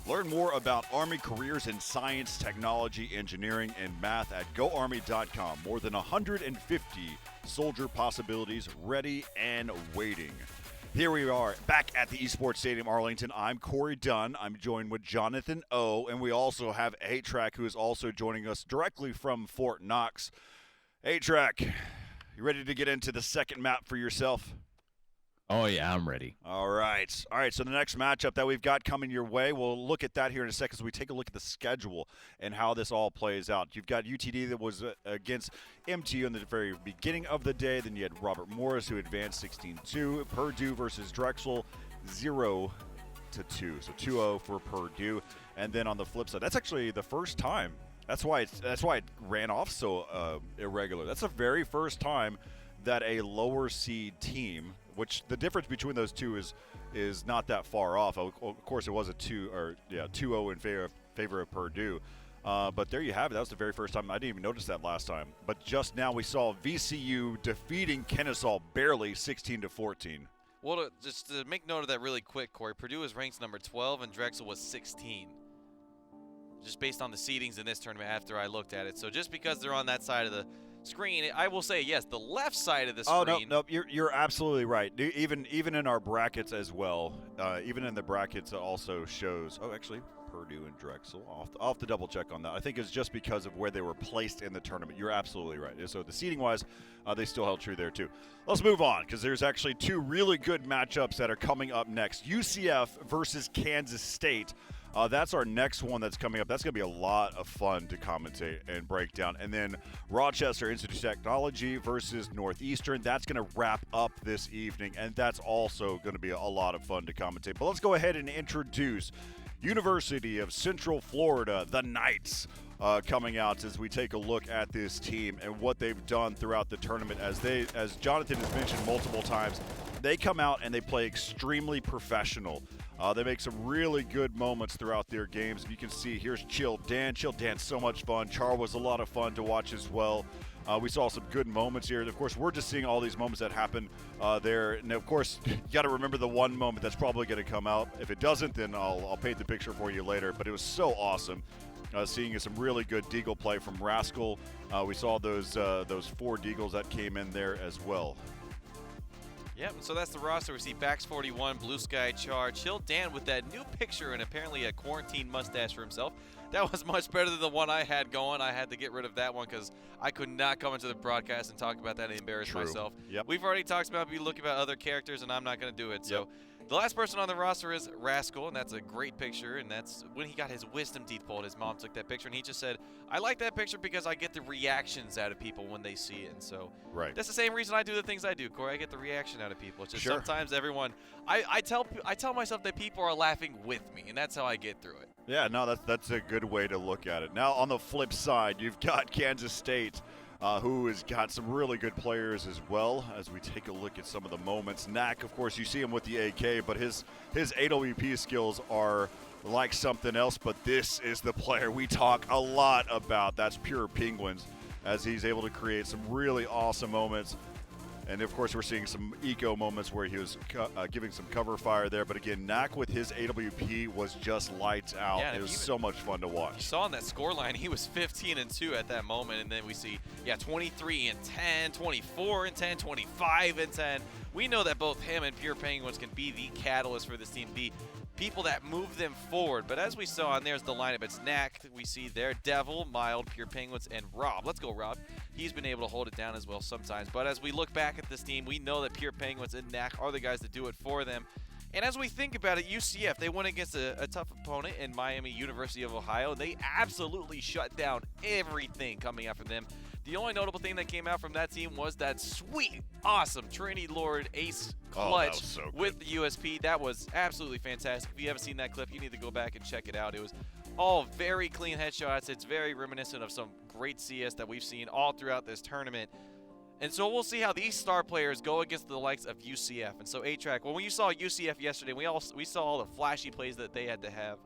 Learn more about Army careers in science, technology, engineering, and math at GoArmy.com. More than 150 soldier possibilities ready and waiting. Here we are back at the Esports Stadium, Arlington. I'm Corey Dunn. I'm joined with Jonathan O. And we also have A-Track, who is also joining us directly from Fort Knox. A-Track, you ready to get into the second map for yourself? Oh, yeah, I'm ready. All right, so the next matchup that we've got coming your way, we'll look at that here in a second as we take a look at the schedule and how this all plays out. You've got UTD that was against MTU in the very beginning of the day. Then you had Robert Morris, who advanced 16-2. Purdue versus Drexel, 0-2. So 2-0 for Purdue. And then on the flip side, that's actually the first time. That's why it ran off so irregular. That's the very first time that a lower seed team, which the difference between those two is not that far off. Of course, it was a 2-0 in favor of Purdue. But there you have it. That was the very first time. I didn't even notice that last time. But just now we saw VCU defeating Kennesaw barely 16-14. Well, just to make note of that really quick, Corey, Purdue is ranked number 12 and Drexel was 16. Just based on the seedings in this tournament after I looked at it. So just because they're on that side of the screen, I will say, yes, the left side of the screen. Oh, no, you're absolutely right. Even in our brackets as well, even in the brackets it also shows, actually, Purdue and Drexel. I'll have to double check on that. I think it's just because of where they were placed in the tournament. You're absolutely right. So the seeding-wise, they still held true there too. Let's move on because there's actually two really good matchups that are coming up next. UCF versus Kansas State. That's our next one that's coming up. That's going to be a lot of fun to commentate and break down. And then Rochester Institute of Technology versus Northeastern. That's going to wrap up this evening, and that's also going to be a lot of fun to commentate. But let's go ahead and introduce University of Central Florida, the Knights, coming out as we take a look at this team and what they've done throughout the tournament. As Jonathan has mentioned multiple times, they come out and they play extremely professional. They make some really good moments throughout their games. And you can see here's Chill Dan. Chill Dan's so much fun. Char was a lot of fun to watch as well. We saw some good moments here. And, of course, we're just seeing all these moments that happen there. And, of course, you got to remember the one moment that's probably going to come out. If it doesn't, then I'll paint the picture for you later. But it was so awesome seeing some really good Deagle play from Rascal. We saw those 4 Deagles that came in there as well. Yep, so that's the roster. We see Bax41, Blue Sky Char, Chill Dan with that new picture and apparently a quarantine mustache for himself. That was much better than the one I had going. I had to get rid of that one because I could not come into the broadcast and talk about that and embarrass myself. Yep. We've already talked about looking about other characters, and I'm not going to do it. So the last person on the roster is Rascal, and that's a great picture. And that's when he got his wisdom teeth pulled. His mom took that picture, and he just said, I like that picture because I get the reactions out of people when they see it. And so that's the same reason I do the things I do, Corey. I get the reaction out of people. It's just sometimes everyone – I tell myself that people are laughing with me, and that's how I get through it. Yeah, no, that's a good way to look at it. Now, on the flip side, you've got Kansas State, who has got some really good players as well, as we take a look at some of the moments. Knack, of course, you see him with the AK, but his AWP skills are like something else, but this is the player we talk a lot about. That's Pure Penguins, as he's able to create some really awesome moments. And, of course, we're seeing some eco moments where he was giving some cover fire there. But, again, Knack with his AWP was just lights out. Yeah, it was so much fun to watch. You saw on that score line, he was 15-2 at that moment. And then we see, 23-10, 24-10, 25-10. We know that both him and Pure Penguins can be the catalyst for this team, the people that move them forward. But as we saw, and there's the lineup. It's Knack. We see there Devil, Mild, Pure Penguins, and Rob. Let's go, Rob. He's been able to hold it down as well sometimes. But as we look back at this team, we know that Pure Penguins and Knack are the guys that do it for them. And as we think about it, UCF, they went against a tough opponent in Miami University of Ohio. They absolutely shut down everything coming out from them. The only notable thing that came out from that team was that sweet, awesome Trinity Lord ace clutch with the USP. That was absolutely fantastic. If you haven't seen that clip, you need to go back and check it out. It was all very clean headshots. It's very reminiscent of some great CS that we've seen all throughout this tournament. And so we'll see how these star players go against the likes of UCF. And so, A-Track, when we saw UCF yesterday, we saw all the flashy plays that they had to have.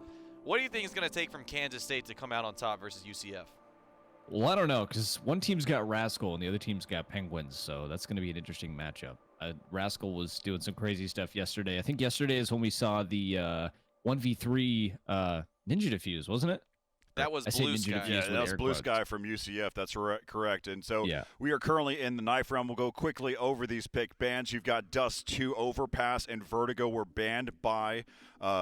What do you think is going to take from Kansas State to come out on top versus UCF? Well, I don't know, because one team's got Rascal and the other team's got Penguins, so that's going to be an interesting matchup. Rascal was doing some crazy stuff yesterday. I think yesterday is when we saw the 1v3 Ninja Diffuse, wasn't it? That was I say Blue Ninja Sky. Diffuse Yeah, with that was air Blue quotes. Sky from UCF. That's correct. And so Yeah. we are currently in the knife round. We'll go quickly over these pick bans. You've got Dust 2, Overpass, and Vertigo were banned by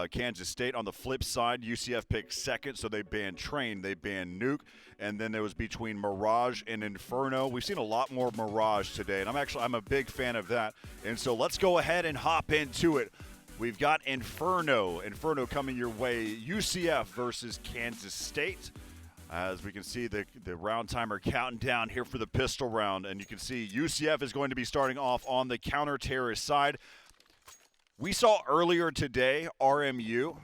Kansas State. On the flip side, UCF picked second, so they banned Train, they banned Nuke, and then it was between Mirage and Inferno. We've seen a lot more Mirage today, and I'm a big fan of that. And so let's go ahead and hop into it. We've got Inferno coming your way. UCF versus Kansas State. As we can see the round timer counting down here for the pistol round, and you can see UCF is going to be starting off on the counter-terrorist side. We saw earlier today RMU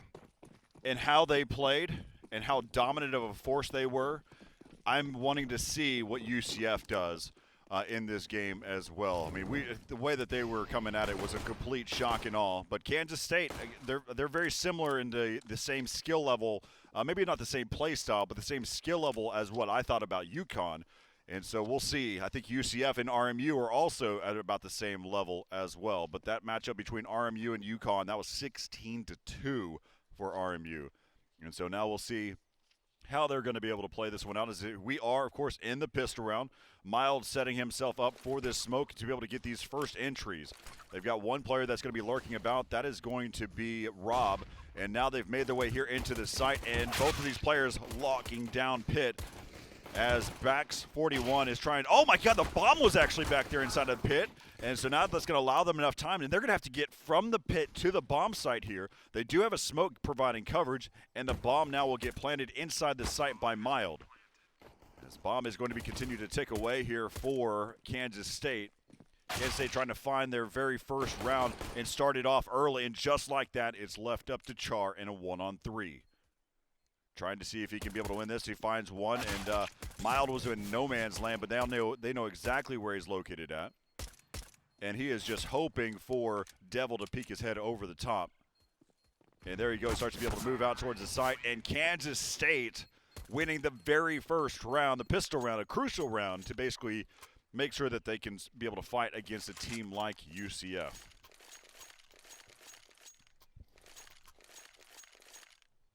and how they played and how dominant of a force they were. I'm wanting to see what UCF does in this game as well. I mean, the way that they were coming at it was a complete shock and awe. But Kansas State, they're very similar in the same skill level. Maybe not the same play style, but the same skill level as what I thought about UConn. And so we'll see. I think UCF and RMU are also at about the same level as well. But that matchup between RMU and UConn, that was 16-2 for RMU. And so now we'll see how they're going to be able to play this one out. As we are, of course, in the pistol round. Mild setting himself up for this smoke to be able to get these first entries. They've got one player that's going to be lurking about. That is going to be Rob. And now they've made their way here into the site, and both of these players locking down pit as Bax 41 is trying. Oh my God, the bomb was actually back there inside of the pit. And so now that's going to allow them enough time, and they're going to have to get from the pit to the bomb site here. They do have a smoke providing coverage, and the bomb now will get planted inside the site by Mild. This bomb is going to be continued to tick away here for Kansas State. Kansas State trying to find their very first round and start it off early, and just like that, it's left up to Char in a 1-on-3. Trying to see if he can be able to win this. He finds one, and Mild was in no man's land, but they know exactly where he's located at. And he is just hoping for Devil to peek his head over the top. And there he goes, starts to be able to move out towards the site, and Kansas State winning the very first round, the pistol round, a crucial round to basically make sure that they can be able to fight against a team like UCF.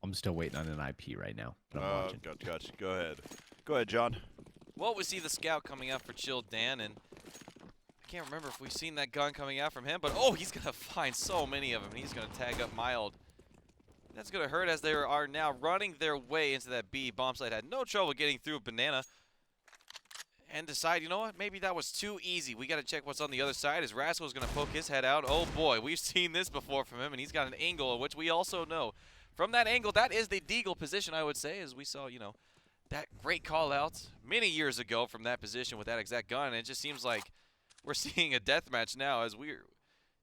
I'm still waiting on an IP right now. But I'm watching. Gotcha. Go ahead, John. Well, we see the scout coming out for Chill Dan, and I can't remember if we've seen that gun coming out from him, but oh, he's going to find so many of them. He's going to tag up Mild. That's going to hurt as they are now running their way into that B. Bomb site had no trouble getting through Banana and decide, you know what, maybe that was too easy. We got to check what's on the other side as Rascal's going to poke his head out. Oh boy, we've seen this before from him, and he's got an angle, which we also know. From that angle, that is the deagle position, I would say, as we saw, you know, that great call out many years ago from that position with that exact gun. And it just seems like we're seeing a deathmatch now as we're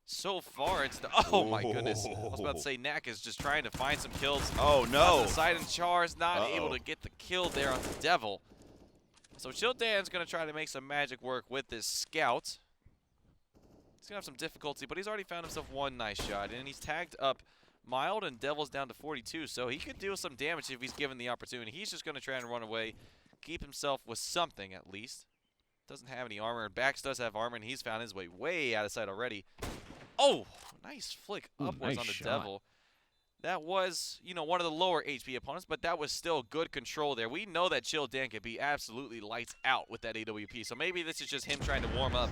so far into the, oh my goodness. I was about to say Knack is just trying to find some kills. Oh no. On the side, and Char's not able to get the kill there on the Devil. So Chill Dan's going to try to make some magic work with this scout. He's going to have some difficulty, but he's already found himself one nice shot, and he's tagged up Mild, and Devil's down to 42, so he could do some damage if he's given the opportunity. He's just going to try and run away, keep himself with something at least. Doesn't have any armor, and Bax does have armor, and he's found his way out of sight already. Oh, nice flick upwards nice on the shot. Devil. That was, you know, one of the lower HP opponents, but that was still good control there. We know that Chill Dan can be absolutely lights out with that AWP, so maybe this is just him trying to warm up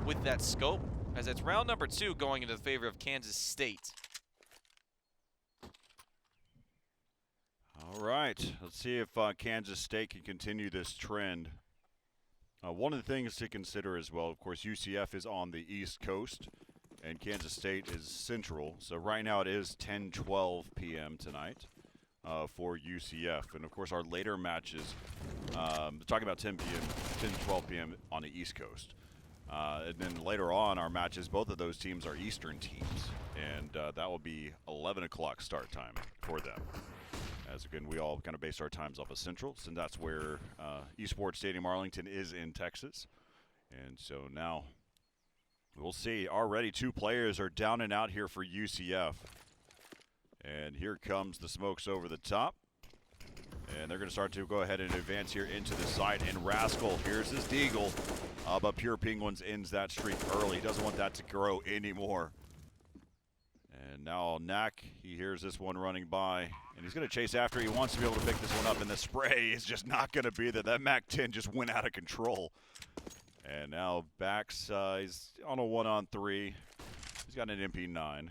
with that scope, as it's round number 2 going into the favor of Kansas State. All right, let's see if Kansas State can continue this trend. One of the things to consider as well, of course, UCF is on the East Coast, and Kansas State is Central. So right now it is 10:12 p.m. tonight for UCF. And, of course, our later matches, talking about 10 p.m., 10:12 p.m. on the East Coast. And then later on, our matches, both of those teams are Eastern teams, and that will be 11 o'clock start time for them. As again, we all kind of base our times off of Central, so that's where Esports Stadium Arlington is in Texas. And so now we'll see. Already 2 players are down and out here for UCF. And here comes the smokes over the top. And they're going to start to go ahead and advance here into the site. And Rascal, here's his deagle. But Pure Penguins ends that streak early. He doesn't want that to grow anymore. And now Knack, he hears this one running by, and he's going to chase after. He wants to be able to pick this one up, and the spray is just not going to be there. That MAC-10 just went out of control. And now Bax, he's on a 1-on-3. He's got an MP9. And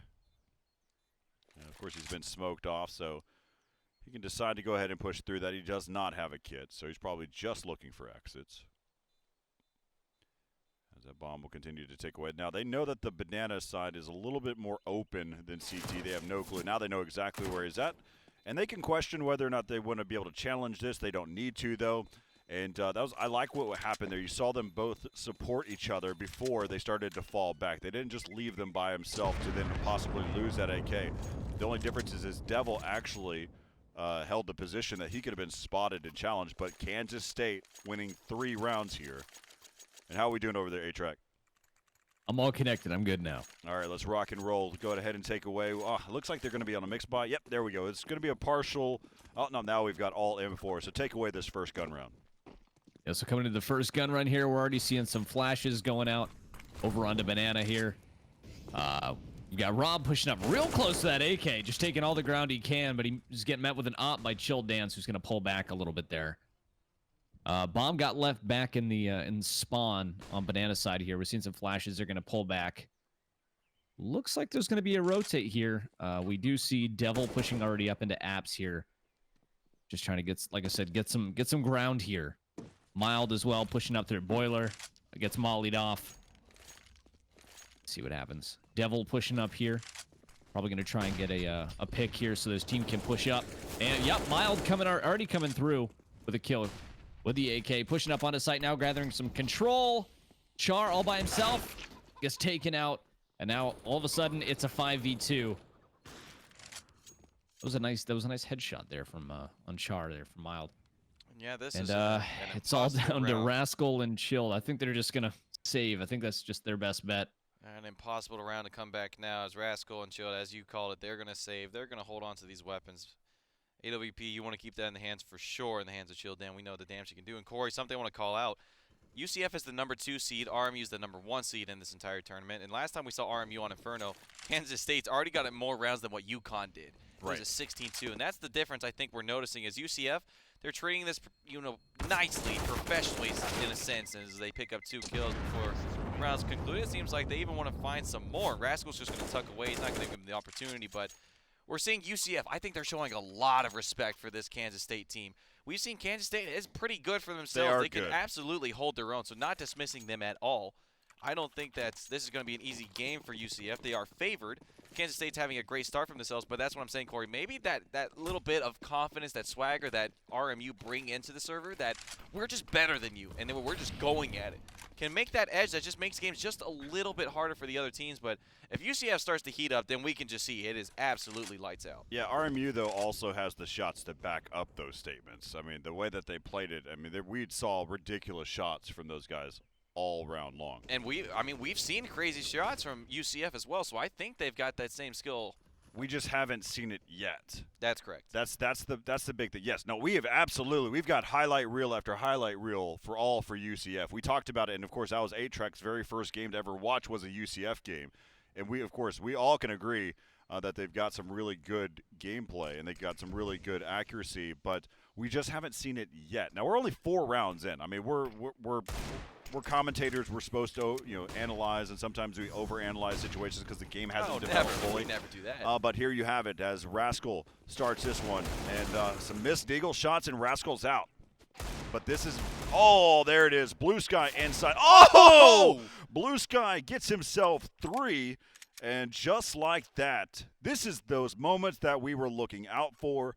of course, he's been smoked off, so he can decide to go ahead and push through that. He does not have a kit, so he's probably just looking for exits. As that bomb will continue to tick away. Now, they know that the banana side is a little bit more open than CT. They have no clue. Now they know exactly where he's at. And they can question whether or not they want to be able to challenge this. They don't need to, though. And I like what happened there. You saw them both support each other before they started to fall back. They didn't just leave them by himself to then possibly lose that AK. The only difference is Devil actually held the position that he could have been spotted and challenged, but Kansas State winning 3 rounds here. And how are we doing over there, A-Track? I'm all connected. I'm good now. All right, let's rock and roll. Go ahead and take away. Oh, it looks like they're going to be on a mix buy. Yep, there we go. It's going to be a partial. Oh, no, now we've got all M4. So take away this first gun round. Yeah, so coming to the first gun run here, we're already seeing some flashes going out over onto Banana here. You got Rob pushing up real close to that AK, just taking all the ground he can, but he's getting met with an op by Chill Dance, who's going to pull back a little bit there. Bomb got left back in the spawn on Banana side here. We're seeing some flashes. They're going to pull back. Looks like there's going to be a rotate here. We do see Devil pushing already up into apps here. Just trying to get, like I said, get some ground here. Mild as well, pushing up their boiler. It gets mollied off. Let's see what happens. Devil pushing up here. Probably going to try and get a pick here so this team can push up. And, yep, Mild already coming through with a kill with the AK. Pushing up onto site now, gathering some control. Char all by himself gets taken out. And now, all of a sudden, it's a 5v2. That was a nice headshot there from on Char there from Mild. Yeah, this and is it's all down to round. Rascal and Chill. I think they're just gonna save. I think that's just their best bet. An impossible round to come back now as Rascal and Chill, as you called it, they're gonna save. They're gonna hold on to these weapons. AWP, you want to keep that in the hands for sure, in the hands of Chill. Dan, we know the damage you can do. And Corey, something I want to call out. UCF is the #2 seed. RMU is the #1 seed in this entire tournament. And last time we saw RMU on Inferno, Kansas State's already got it more rounds than what UConn did. It was a 16-2, and that's the difference I think we're noticing is UCF, they're treating this, nicely, professionally in a sense, as they pick up 2 kills before rounds concluded. It seems like they even want to find some more. Rascal's just going to tuck away. He's not going to give him the opportunity, but we're seeing UCF. I think they're showing a lot of respect for this Kansas State team. We've seen Kansas State is pretty good for themselves. They can absolutely hold their own, so not dismissing them at all. I don't think this is going to be an easy game for UCF. They are favored. Kansas State's having a great start from themselves, but that's what I'm saying, Corey. Maybe that little bit of confidence, that swagger that RMU bring into the server, that we're just better than you, and then we're just going at it, can make that edge that just makes games just a little bit harder for the other teams. But if UCF starts to heat up, then we can just see it is absolutely lights out. Yeah, RMU, though, also has the shots to back up those statements. I mean, the way that they played it, I mean, we saw ridiculous shots from those guys all round long. And we've seen crazy shots from UCF as well, so I think they've got that same skill. We just haven't seen it yet. That's correct. That's the big thing. Yes, no, we have absolutely. We've got highlight reel after highlight reel for UCF. We talked about it, and of course, that was A-Trek's very first game to ever watch was a UCF game, and we all can agree that they've got some really good gameplay and they've got some really good accuracy, but we just haven't seen it yet. Now we're only 4 rounds in. I mean, we're commentators. We're supposed to, analyze, and sometimes we overanalyze situations because the game hasn't developed fully. We never do that. But here you have it as Rascal starts this one, and some missed Deagle shots, and Rascal's out. But this is, there it is. Blue Sky inside. Oh! Blue Sky gets himself 3, and just like that, this is those moments that we were looking out for.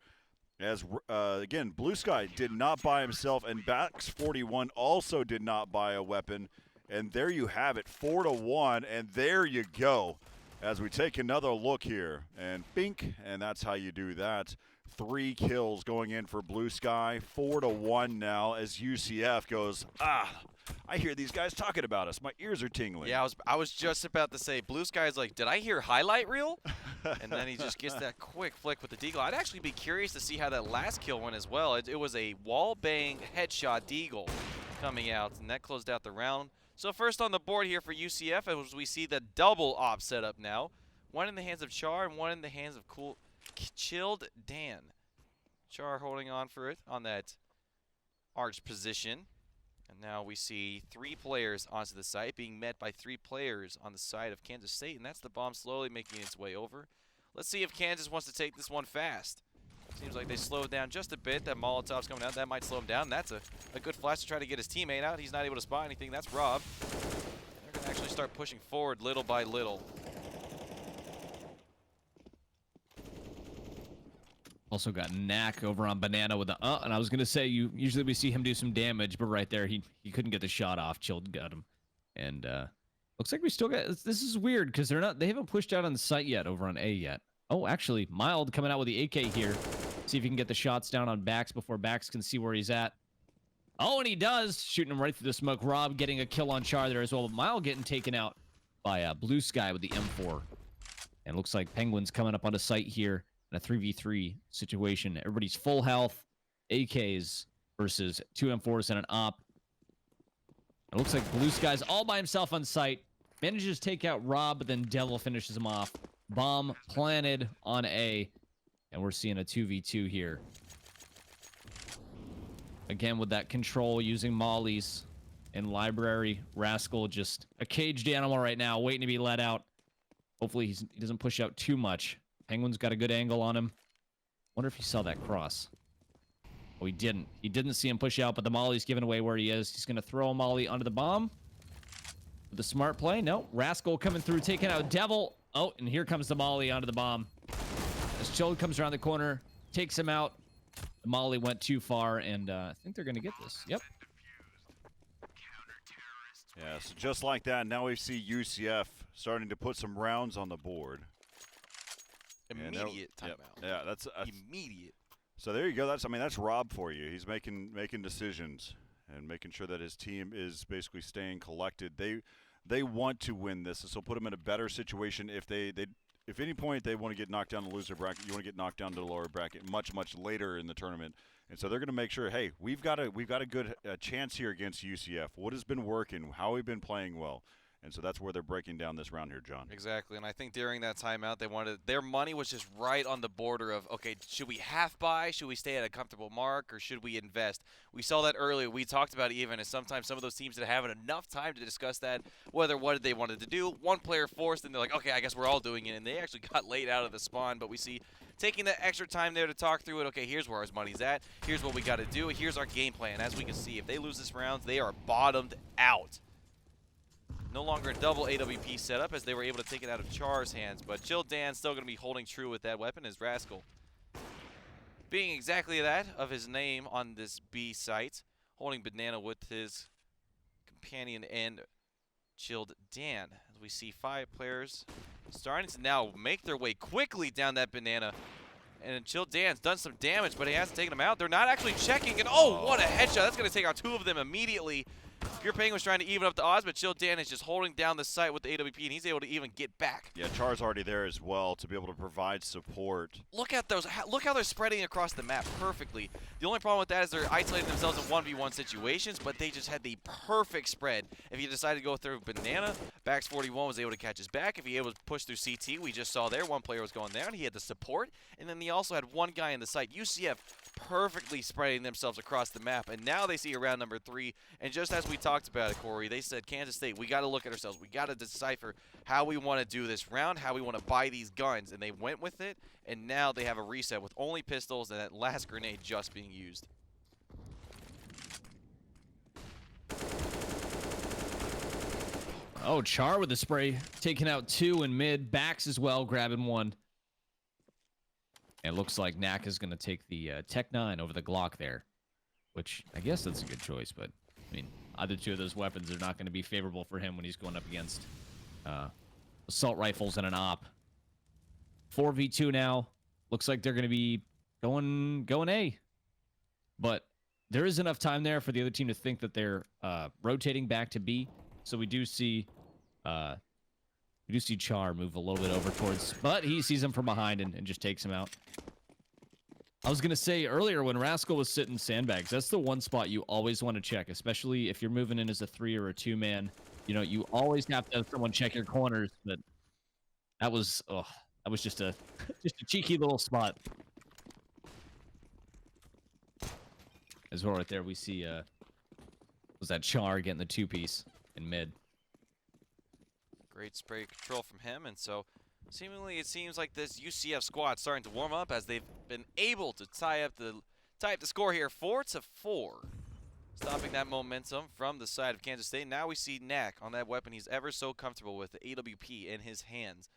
As, again, Blue Sky did not buy himself, and Bax 41 also did not buy a weapon. And there you have it, 4-1, and there you go. As we take another look here, and bink, and that's how you do that. 3 kills going in for Blue Sky, 4-1 now as UCF goes, I hear these guys talking about us. My ears are tingling. Yeah, I was just about to say, Blue Sky's like, did I hear highlight reel? And then he just gets that quick flick with the deagle. I'd actually be curious to see how that last kill went as well. It was a wall bang headshot deagle coming out, and that closed out the round. So first on the board here for UCF as we see the double op setup now. One in the hands of Char and one in the hands of Chilled Dan. Char holding on for it on that arch position. And now we see 3 players onto the site being met by 3 players on the side of Kansas State, and that's the bomb slowly making its way over. Let's see if Kansas wants to take this one fast. Seems like they slowed down just a bit. That Molotov's coming out. That might slow him down. That's a good flash to try to get his teammate out. He's not able to spot anything. That's Rob. They're going to actually start pushing forward little by little. Also got Knack over on Banana with the and I was gonna say usually we see him do some damage, but right there he couldn't get the shot off. Chilled got him, and looks like we still got. This is weird because they haven't pushed out on the site yet over on A yet. Oh, actually, Mild coming out with the AK here. See if he can get the shots down on Bax before Bax can see where he's at. Oh, and he does, shooting him right through the smoke. Rob getting a kill on Char there as well. But Mild getting taken out by Blue Sky with the M4, and looks like Penguins coming up on the site here. In a 3v3 situation. Everybody's full health. AKs versus 2 M4s and an op. It looks like Blue Sky's all by himself on site. Manages to take out Rob, but then Devil finishes him off. Bomb planted on A. And we're seeing a 2v2 here. Again, with that control using mollies in library. Rascal just a caged animal right now, waiting to be let out. Hopefully he doesn't push out too much. Penguin's got a good angle on him. Wonder if he saw that cross. Oh, he didn't. He didn't see him push out, but the molly's giving away where he is. He's going to throw a molly onto the bomb. With a smart play. No. Rascal coming through, taking out Devil. Oh, and here comes the molly onto the bomb. As Chilled comes around the corner, takes him out. The molly went too far, and I think they're going to get this. Yep. Yeah, so just like that, now we see UCF starting to put some rounds on the board. Immediate timeout. Yeah, that's immediate. So there you go. That's Rob for you. He's making decisions and making sure that his team is basically staying collected. They want to win this. This will put them in a better situation if if any point they want to get knocked down the loser bracket. You want to get knocked down to the lower bracket much later in the tournament. And so they're going to make sure, hey, we've got a good chance here against UCF. What has been working? How we've been playing well. And so that's where they're breaking down this round here, John. Exactly, and I think during that timeout, their money was just right on the border of, okay, should we half buy? Should we stay at a comfortable mark? Or should we invest? We saw that earlier. We talked about it even, and sometimes some of those teams that haven't enough time to discuss that, what they wanted to do. One player forced, and they're like, okay, I guess we're all doing it. And they actually got laid out of the spawn, but we see taking that extra time there to talk through it. Okay, here's where our money's at. Here's what we got to do. Here's our game plan. As we can see, if they lose this round, they are bottomed out. No longer a double AWP setup as they were able to take it out of Char's hands, but Chill Dan's still going to be holding true with that weapon as Rascal. Being exactly that of his name on this B site, holding Banana with his companion and Chilled Dan. As we see 5 players starting to now make their way quickly down that Banana. And Chilled Dan's done some damage, but he hasn't taken them out. They're not actually checking, and oh, what a headshot. That's going to take out 2 of them immediately. Pure Penguin was trying to even up the odds, but Chill Dan is just holding down the site with the AWP, and he's able to even get back. Yeah, Char's already there as well to be able to provide support. Look at those. Look how they're spreading across the map perfectly. The only problem with that is they're isolating themselves in 1v1 situations, but they just had the perfect spread. If you decided to go through Banana, Bax 41 was able to catch his back. If he was able to push through CT, we just saw there one player was going down. He had the support, and then he also had one guy in the site. UCF perfectly spreading themselves across the map, and now they see round number 3, and just as we talked about it, Corey, they said, Kansas State, we got to look at ourselves. We got to decipher how we want to do this round, how we want to buy these guns, and they went with it, and now they have a reset with only pistols and that last grenade just being used. Oh, Char with the spray, taking out 2 in mid. Bax as well, grabbing 1. And it looks like Knack is going to take the Tech 9 over the Glock there, which I guess that's a good choice, but I mean, either 2 of those weapons are not going to be favorable for him when he's going up against assault rifles and an op. 4v2 now. Looks like they're going to be going A. But there is enough time there for the other team to think that they're rotating back to B. So we do see Char move a little bit over towards, but he sees him from behind and just takes him out. I was going to say earlier when Rascal was sitting sandbags, that's the one spot you always want to check, especially if you're moving in as a 3 or a 2-man. You know, you always have to have someone check your corners, but That was just a just a cheeky little spot. As well, right there we see was that Char getting the 2-piece in mid. Great spray control from him, and so seemingly it seems like this UCF squad starting to warm up as they've been able to tie up the score here, 4-4. Stopping that momentum from the side of Kansas State. Now we see Knack on that weapon he's ever so comfortable with, the AWP in his hands.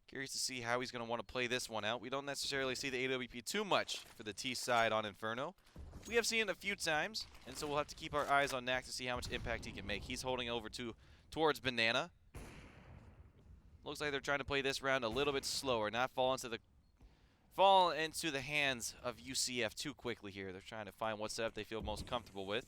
Curious to see how he's going to want to play this one out. We don't necessarily see the AWP too much for the T side on Inferno. We have seen it a few times, and so we'll have to keep our eyes on Knack to see how much impact he can make. He's holding over towards Banana. Looks like they're trying to play this round a little bit slower, not fall into the hands of UCF too quickly here. They're trying to find what setup they feel most comfortable with.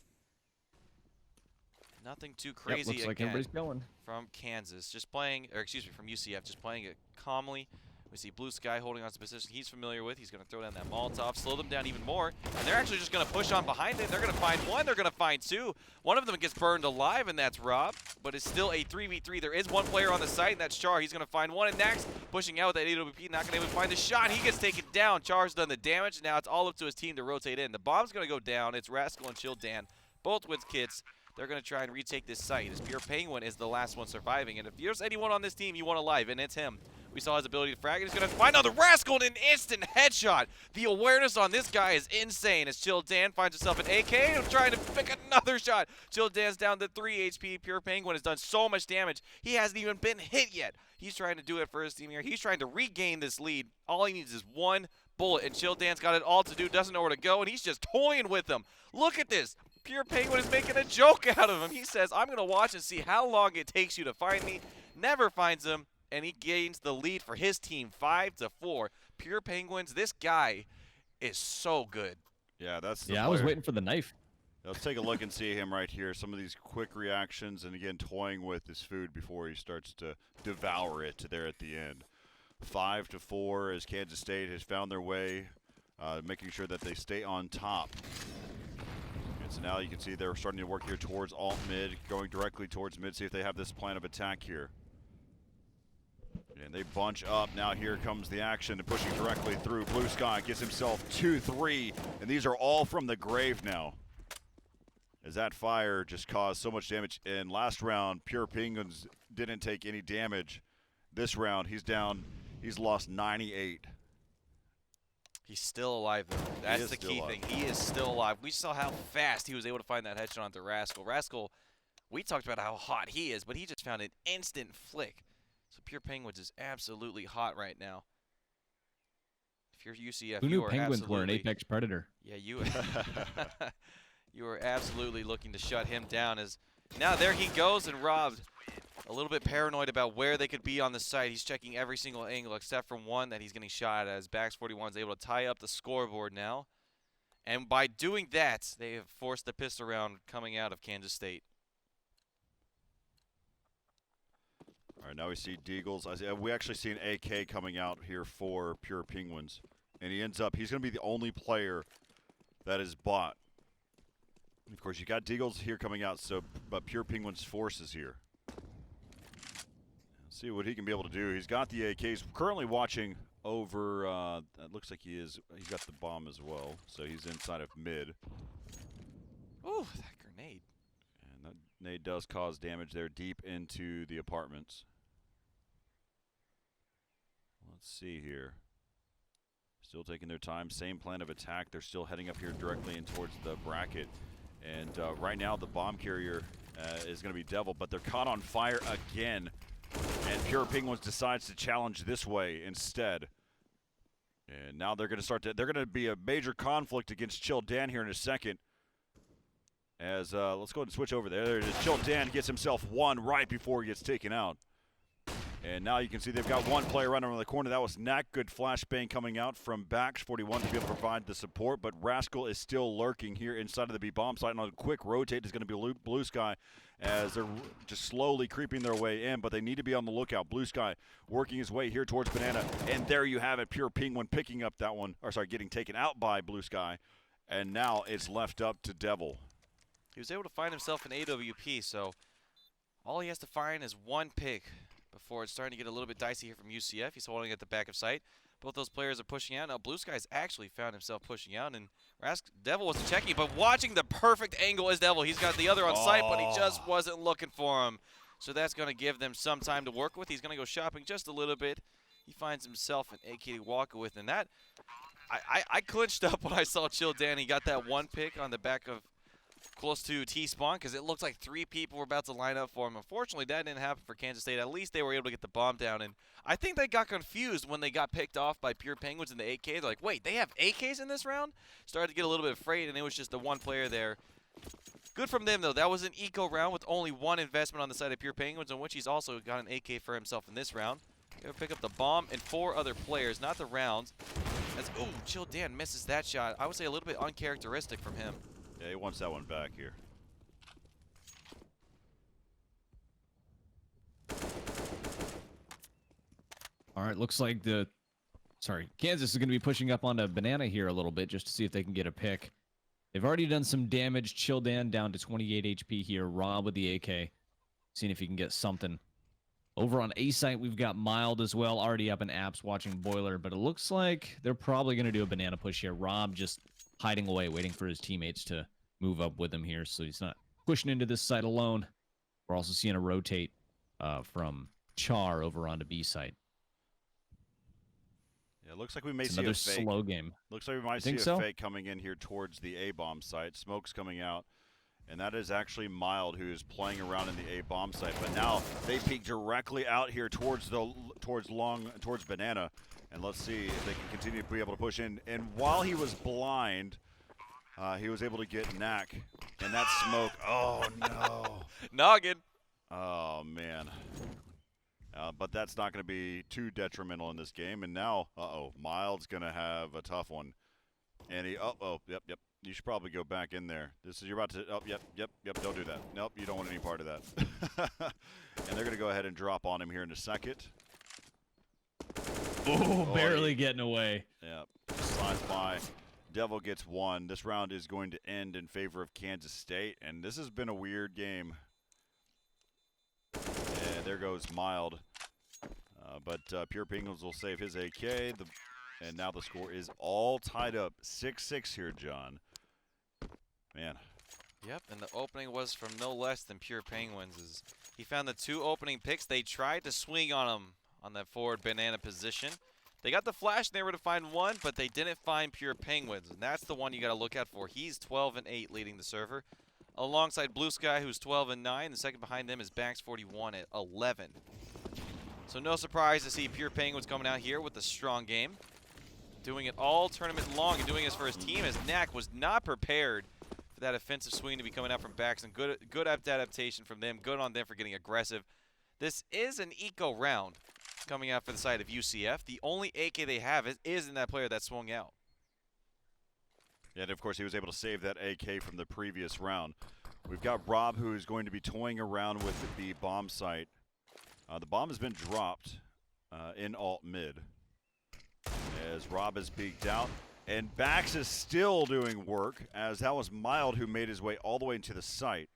Nothing too crazy looks like again everybody's going. from Kansas. From UCF, just playing it calmly. We see Blue Sky holding on to the position he's familiar with. He's going to throw down that Molotov, slow them down even more. And they're actually just going to push on behind it. They're going to find one. They're going to find two. One of them gets burned alive, and that's Rob. But it's still a 3v3. There is one player on the site, and that's Char. He's going to find one. And Nax pushing out with that AWP, not going to be able to find the shot. He gets taken down. Char's done the damage. And now it's all up to his team to rotate in. The bomb's going to go down. It's Rascal and Chill Dan, both with kits. They're going to try and retake this site, as Pure Penguin is the last one surviving. And if there's anyone on this team you want alive, and it's him. We saw his ability to frag, and he's going to find another Rascal and an instant headshot. The awareness on this guy is insane, as Chill Dan finds himself an AK and trying to pick another shot. Chill Dan's down to 3 HP. Pure Penguin has done so much damage. He hasn't even been hit yet. He's trying to do it for his team here. He's trying to regain this lead. All he needs is one bullet, and Chill Dan's got it all to do, doesn't know where to go, and he's just toying with them. Look at this. Pure Penguin is making a joke out of him. He says, I'm going to watch and see how long it takes you to find me. Never finds him, and he gains the lead for his team, 5-4. Pure Penguins, this guy is so good. Yeah, that's the Yeah, player. I was waiting for the knife. Let's take a look and see him right here. Some of these quick reactions, and again, toying with his food before he starts to devour it there at the end. 5-4 as Kansas State has found their way, making sure that they stay on top. And so now you can see they're starting to work here towards alt mid, going directly towards mid, see if they have this plan of attack here. And they bunch up. Now here comes the action and pushing directly through. Blue Sky gets himself 2-3, and these are all from the grave now. As that fire just caused so much damage. In last round, Pure Penguins didn't take any damage. This round, he's down. He's lost 98. He's still alive, though. That's the key thing. He is still alive. We saw how fast he was able to find that headshot onto Rascal. Rascal, we talked about how hot he is, but he just found an instant flick. So Pure Penguins is absolutely hot right now. If you're UCF, Who you knew are penguins absolutely, were an apex predator? Yeah, you are absolutely looking to shut him down. As now there he goes, and robbed. A little bit paranoid about where they could be on the site. He's checking every single angle except from one that he's getting shot at, as Bax 41 is able to tie up the scoreboard now. And by doing that, they have forced the pistol round coming out of Kansas State. All right, now we see Deagles. We actually see an AK coming out here for Pure Penguins. And he's going to be the only player that is bought. Of course, you got Deagles here coming out, but Pure Penguins forces here. See what he can be able to do. He's got the AK. He's currently watching over, it looks like he's got the bomb as well. So he's inside of mid. Ooh, that grenade. And that grenade does cause damage there deep into the apartments. Let's see here. Still taking their time. Same plan of attack. They're still heading up here directly in towards the bracket. And right now the bomb carrier is going to be Devil, but they're caught on fire again. And Pure Penguins decides to challenge this way instead. And now they're going to be a major conflict against Chill Dan here in a second. As let's go ahead and switch over there. There it is. Chill Dan gets himself one right before he gets taken out. And now you can see they've got one player running around the corner. That was Knack. Good flashbang coming out from Bax 41 to be able to provide the support. But Rascal is still lurking here inside of the B bomb site. And on a quick rotate is going to be Blue Sky, as they're just slowly creeping their way in, but they need to be on the lookout. Blue Sky working his way here towards Banana, and there you have it. Pure Penguin picking up that one, or sorry, getting taken out by Blue Sky, and now it's left up to Devil. He was able to find himself an AWP, so all he has to find is one pick before it's starting to get a little bit dicey here from UCF. He's holding at the back of sight. Both those players are pushing out. Now Blue Sky's actually found himself pushing out, and Devil was checking, but watching the perfect angle is Devil. He's got the other on sight, but he just wasn't looking for him. So that's going to give them some time to work with. He's going to go shopping just a little bit. He finds himself an AK to walk with, and that I clinched up when I saw Chill Dan. He got that one pick on the back of close to T-spawn because it looked like 3 people were about to line up for him. Unfortunately, that didn't happen for Kansas State. At least they were able to get the bomb down, and I think they got confused when they got picked off by Pure Penguins in the AK. They're like, wait, they have AKs in this round? Started to get a little bit afraid, and it was just the one player there. Good from them, though. That was an eco round with only 1 investment on the side of Pure Penguins, in which he's also got an AK for himself in this round. He'll pick up the bomb and 4 other players, not the rounds. Ooh, Chill Dan misses that shot. I would say a little bit uncharacteristic from him. Yeah, he wants that one back here. All right, looks like Kansas is going to be pushing up onto Banana here a little bit just to see if they can get a pick. They've already done some damage. Chill Dan down to 28 HP here. Rob with the AK. Seeing if he can get something. Over on A site, we've got Mild as well, already up in apps watching Boiler, but it looks like they're probably going to do a banana push here. Rob just hiding away, waiting for his teammates to move up with him here, so he's not pushing into this site alone. We're also seeing a rotate from Char over onto B site. Yeah, it looks like we may It's see another a fake. slow game. Looks like we might see a fake coming in here towards the A-bomb site. Smoke's coming out. And that is actually Mild, who is playing around in the A-bomb site. But now they peek directly out here towards Banana. And let's see if they can continue to be able to push in. And while he was blind, he was able to get Knack. And that Smoke. Oh, no. Noggin. Oh, man. But that's not going to be too detrimental in this game. And now, Mild's going to have a tough one. And he, yep. You should probably go back in there. You're about to, yep, don't do that. Nope, you don't want any part of that. And they're going to go ahead and drop on him here in a second. Oh, barely getting away. Yep, slides by. Devil gets 1. This round is going to end in favor of Kansas State, and this has been a weird game. And there goes Mild. But Pure Penguins will save his AK. And now the score is all tied up. 6-6 here, John. Man. Yep, and the opening was from no less than Pure Penguins. He found the 2 opening picks. They tried to swing on him on that forward banana position. They got the flash and they were to find 1, but they didn't find Pure Penguins. And that's the one you got to look out for. He's 12-8 leading the server. Alongside Blue Sky, who's 12-9. The second behind them is Banks41 at 11. So no surprise to see Pure Penguins coming out here with a strong game. Doing it all tournament long and doing this for his team, as Knack was not prepared for that offensive swing to be coming out from backs, and good adaptation from them. Good on them for getting aggressive. This is an eco round coming out for the side of UCF. The only AK they have is in that player that swung out. Yeah, and of course he was able to save that AK from the previous round. We've got Rob, who is going to be toying around with the bomb site. The bomb has been dropped in alt mid. As Rob is peeked out, and Bax is still doing work, as that was Mild who made his way all the way into the site.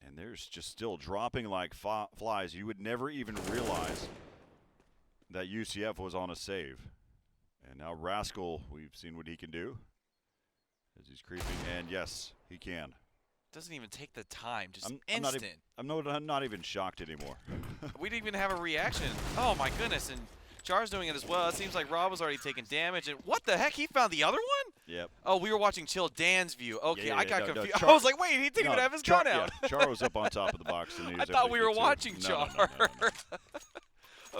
And there's just still dropping like flies. You would never even realize that UCF was on a save. And now Rascal, we've seen what he can do as he's creeping, and yes, he can. Doesn't even take the time, just instant. I'm not even shocked anymore. We didn't even have a reaction. Oh my goodness, and Char's doing it as well. It seems like Rob was already taking damage. And what the heck? He found the other one? Yep. Oh, we were watching Chill Dan's view. Okay, yeah, I got confused. No, I was like, wait, he didn't even have his gun out. Yeah, Char was up on top of the box. And he was I thought able we to were get to watching it. Char. No.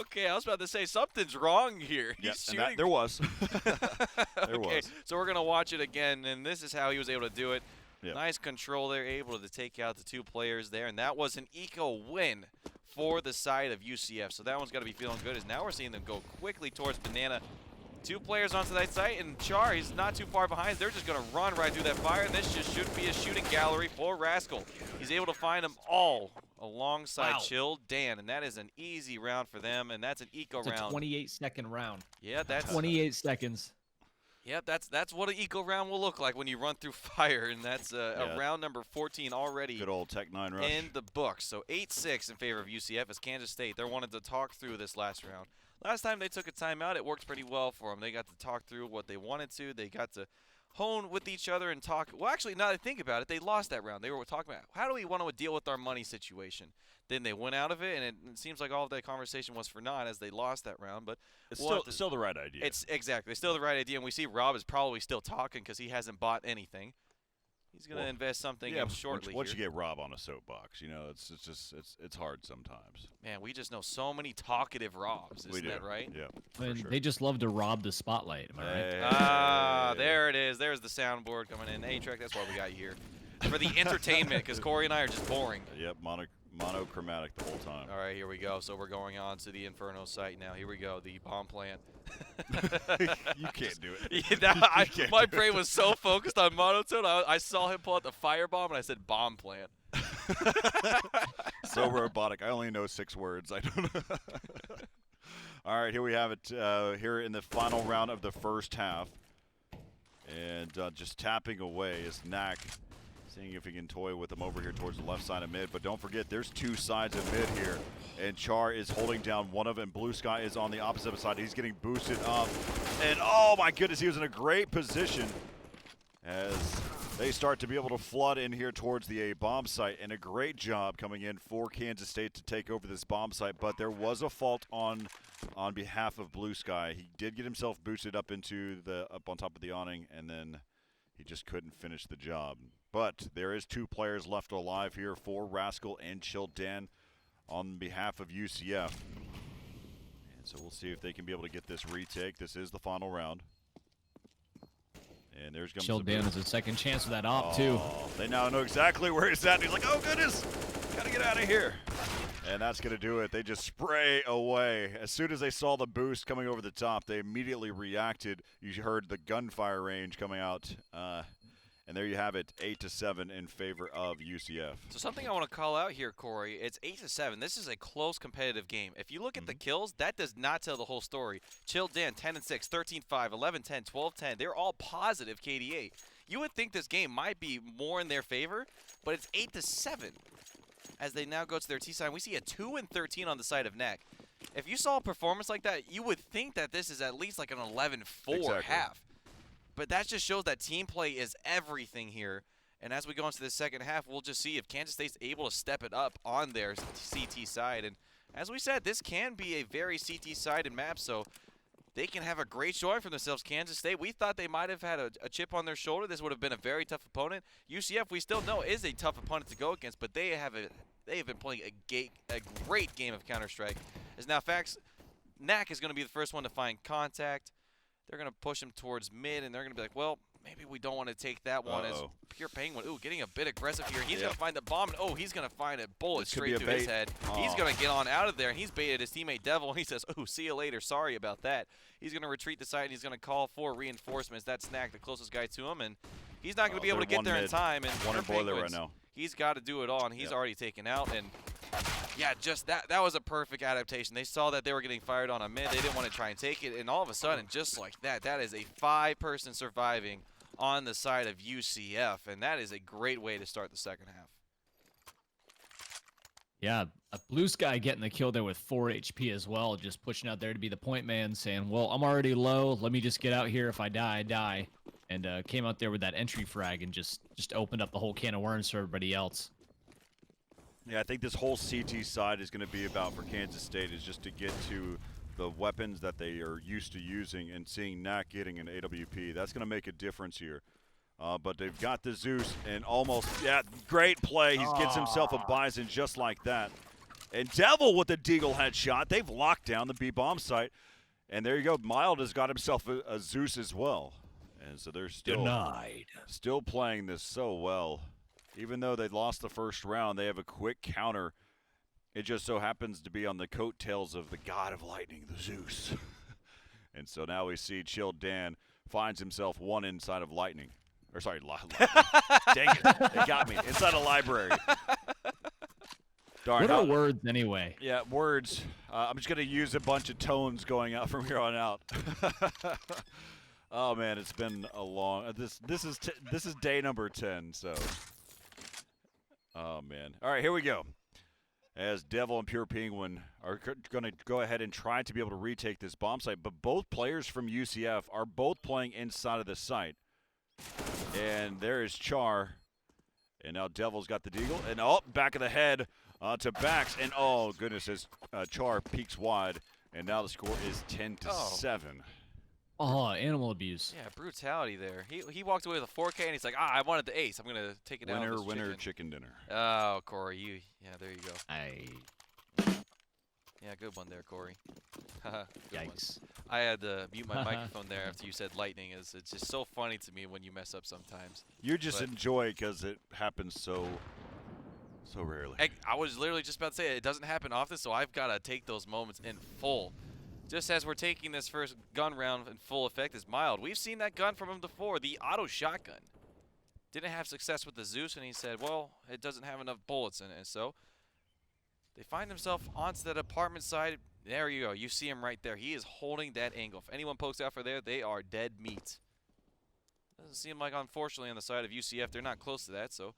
Okay, I was about to say something's wrong here. Yep, He's shooting. there was. Okay, so we're going to watch it again, and this is how he was able to do it. Yep. Nice control there, able to take out the 2 players there, and that was an eco win for the side of UCF. So that one's got to be feeling good, as now we're seeing them go quickly towards Banana. 2 players onto that site, and Char, he's not too far behind. They're just going to run right through that fire, and this just should be a shooting gallery for Rascal. He's able to find them all alongside Chill Dan, and that is an easy round for them, and that's an eco round. It's a 28-second round. Yeah, that's 28 seconds. Yep, that's what an eco round will look like when you run through fire, and that's a round number 14 already. Good old Tech 9 rush. In the books. So 8-6 in favor of UCF as Kansas State. They wanted to talk through this last round. Last time they took a timeout, it worked pretty well for them. They got to talk through what they wanted to. They got to hone with each other and talk. Well, actually, now that I think about it, they lost that round. They were talking about how do we want to deal with our money situation. Then they went out of it, and it seems like all of that conversation was for naught as they lost that round. But It's still the right idea. it's exactly still the right idea, and we see Rob is probably still talking because he hasn't bought anything. He's going to invest something in shortly. Once here. you get Rob on a soapbox, it's hard sometimes. Man, we just know so many talkative Robs. Isn't that right? Yeah. And sure. they just love to rob the spotlight. Am I right? Ah, there it is. There's the soundboard coming in. A-Track, that's why we got you here. For the entertainment, because Corey and I are just boring. Yep, monochromatic the whole time. All right, here we go. So we're going on to the Inferno site now. Here we go, the bomb plant. You can't do it. Yeah, my brain was so focused on monotone, I saw him pull out the firebomb, and I said bomb plant. So robotic. I only know 6 words. I don't know. All right, here we have it here in the final round of the first half. And just tapping away is Knack, seeing if he can toy with them over here towards the left side of mid. But don't forget, there's 2 sides of mid here. And Char is holding down one of them. Blue Sky is on the opposite side. He's getting boosted up. And oh my goodness, he was in a great position as they start to be able to flood in here towards the A bomb site. And a great job coming in for Kansas State to take over this bomb site. But there was a fault on behalf of Blue Sky. He did get himself boosted up up on top of the awning, and then he just couldn't finish the job. But there is 2 players left alive here for Rascal and Chill Dan on behalf of UCF. And so we'll see if they can be able to get this retake. This is the final round. And there's Chill Dan has a second chance with that op, too. They now know exactly where he's at. And he's like, oh, goodness, got to get out of here. And that's going to do it. They just spray away. As soon as they saw the boost coming over the top, they immediately reacted. You heard the gunfire range coming out. And there you have it, 8-7 in favor of UCF. So something I want to call out here, Corey, it's 8-7. This is a close competitive game. If you look at the kills, that does not tell the whole story. Chill Dan, 10-6, 13-5, 11-10, 12-10. They're all positive KDA. You would think this game might be more in their favor, but it's 8-7 as they now go to their T side. We see a 2-13 on the side of Neck. If you saw a performance like that, you would think that this is at least like an 11-4 half. But that just shows that team play is everything here. And as we go into the second half, we'll just see if Kansas State's able to step it up on their CT side. And as we said, this can be a very CT-sided map, so they can have a great showing for themselves. Kansas State, we thought they might have had a chip on their shoulder. This would have been a very tough opponent. UCF, we still know, is a tough opponent to go against, but they have been playing a great game of Counter-Strike. As now, Knack is going to be the first one to find contact. They're going to push him towards mid, and they're going to be like, well, maybe we don't want to take that one as Pure Penguin. Ooh, getting a bit aggressive here. He's going to find the bomb, and oh, he's going to find a bullet straight to his head. He's going to get on out of there, and he's baited his teammate Devil, and he says, oh, see you later. Sorry about that. He's going to retreat the side, and he's going to call for reinforcements. That's Snack, the closest guy to him, and he's not going to be able to get there in time. And one in boiler right now. He's got to do it all, and he's already taken out. And yeah, just that was a perfect adaptation. They saw that they were getting fired on a mid. They didn't want to try and take it, and all of a sudden, just like that, that is a 5-person surviving on the side of UCF, and that is a great way to start the second half. Yeah, a Blue Sky getting the kill there with 4 HP as well, just pushing out there to be the point man, saying, well, I'm already low. Let me just get out here. If I die, I die. And came out there with that entry frag and just opened up the whole can of worms for everybody else. Yeah, I think this whole CT side is going to be about for Kansas State is just to get to the weapons that they are used to using and seeing Knack getting an AWP. That's going to make a difference here. But they've got the Zeus and almost, great play. He gets himself a Bison just like that. And Devil with the Deagle headshot. They've locked down the B-bomb site. And there you go. Mild has got himself a Zeus as well. And so they're still playing this so well. Even though they lost the first round, they have a quick counter. It just so happens to be on the coattails of the god of lightning, the Zeus. And so now we see Chill Dan finds himself one inside of lightning. Or sorry, dang it, they got me. Inside a library. Darn. What are words anyway? Yeah, words. I'm just going to use a bunch of tones going out from here on out. Oh man, it's been a long. This is day number 10. So. Oh man. All right, here we go. As Devil and Pure Penguin are going to go ahead and try to be able to retake this bomb site, but both players from UCF are both playing inside of the site. And there is Char, and now Devil's got the deagle, and back of the head to Bax, and oh goodness, as Char peeks wide, and now the score is 10-7. Oh, animal abuse. Yeah, brutality there. He walked away with a 4K, and he's like, I wanted the ace. I'm going to take it down with this Winner, chicken dinner. Oh, Corey, yeah, there you go. Aye. Yeah, good one there, Corey. Good Yikes. one. I had to mute my microphone there after you said lightning. It's just so funny to me when you mess up sometimes. You just enjoy it because it happens so rarely. I was literally just about to say it doesn't happen often, so I've got to take those moments in full. Just as we're taking this first gun round in full effect is Mild. We've seen that gun from him before, the auto shotgun. Didn't have success with the Zeus, and he said, well, it doesn't have enough bullets in it. And so they find themselves onto that apartment side. There you go. You see him right there. He is holding that angle. If anyone pokes out for there, they are dead meat. Doesn't seem like, unfortunately, on the side of UCF, they're not close to that, so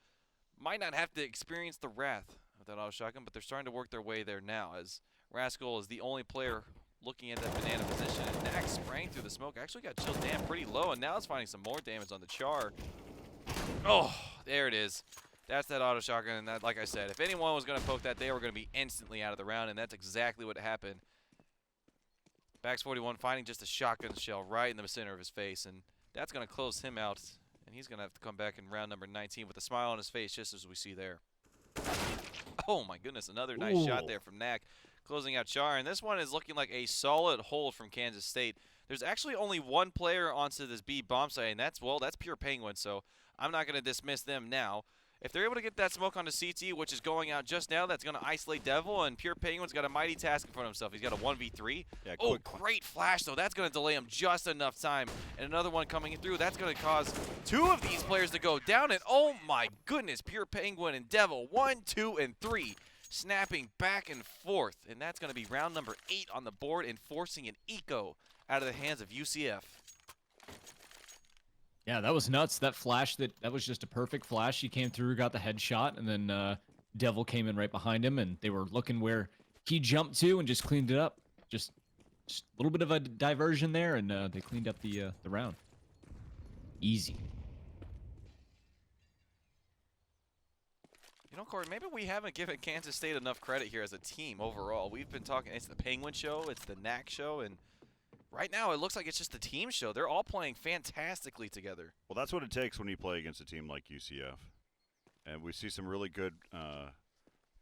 might not have to experience the wrath of that auto shotgun, but they're starting to work their way there now, as Rascal is the only player looking at that banana position, and Nax sprang through the smoke. Actually got Chill Dan pretty low, and now it's finding some more damage on the Char. Oh, there it is. That's that auto shotgun, and that, like I said, if anyone was going to poke that, they were going to be instantly out of the round, and that's exactly what happened. Bax 41 finding just a shotgun shell right in the center of his face, and that's going to close him out, and he's going to have to come back in round number 19 with a smile on his face, just as we see there. Oh my goodness, another nice shot there from Knack, closing out Char, and this one is looking like a solid hold from Kansas State. There's actually only one player onto this B bomb site, and that's Pure Penguin, so I'm not going to dismiss them now. If they're able to get that smoke onto CT, which is going out just now, that's going to isolate Devil, and Pure Penguin's got a mighty task in front of himself. He's got a 1v3. Yeah, oh, great flash, though. That's going to delay him just enough time. And another one coming through. That's going to cause two of these players to go down. And oh, my goodness, Pure Penguin and Devil, 1, 2, and 3, snapping back and forth. And that's going to be round number 8 on the board and forcing an eco out of the hands of UCF. Yeah, that was nuts. That flash, that was just a perfect flash. He came through, got the headshot, and then Devil came in right behind him, and they were looking where he jumped to and just cleaned it up. Just a little bit of a diversion there, and they cleaned up the round. Easy. You know, Corey, maybe we haven't given Kansas State enough credit here as a team overall. We've been talking, it's the Penguin show, it's the Knack show, and right now, it looks like it's just the team show. They're all playing fantastically together. Well, that's what it takes when you play against a team like UCF. And we see some really good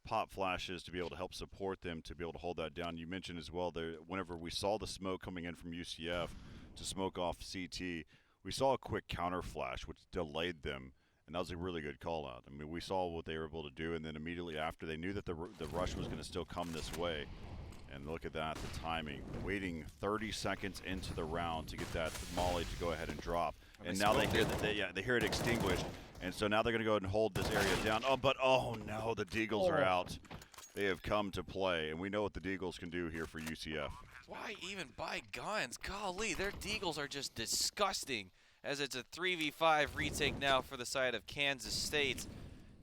pop flashes to be able to help support them, to be able to hold that down. You mentioned as well, whenever we saw the smoke coming in from UCF to smoke off CT, we saw a quick counter flash, which delayed them. And that was a really good call out. I mean, we saw what they were able to do, and then immediately after, they knew that the rush was going to still come this way. And look at that, the timing. Waiting 30 seconds into the round to get that molly to go ahead and drop. And now they hear that they hear it extinguished. And so now they're going to go ahead and hold this area down. Oh no, the Deagles are out. They have come to play, and we know what the Deagles can do here for UCF. Why even buy guns? Golly, their Deagles are just disgusting. As it's a 3v5 retake now for the side of Kansas State.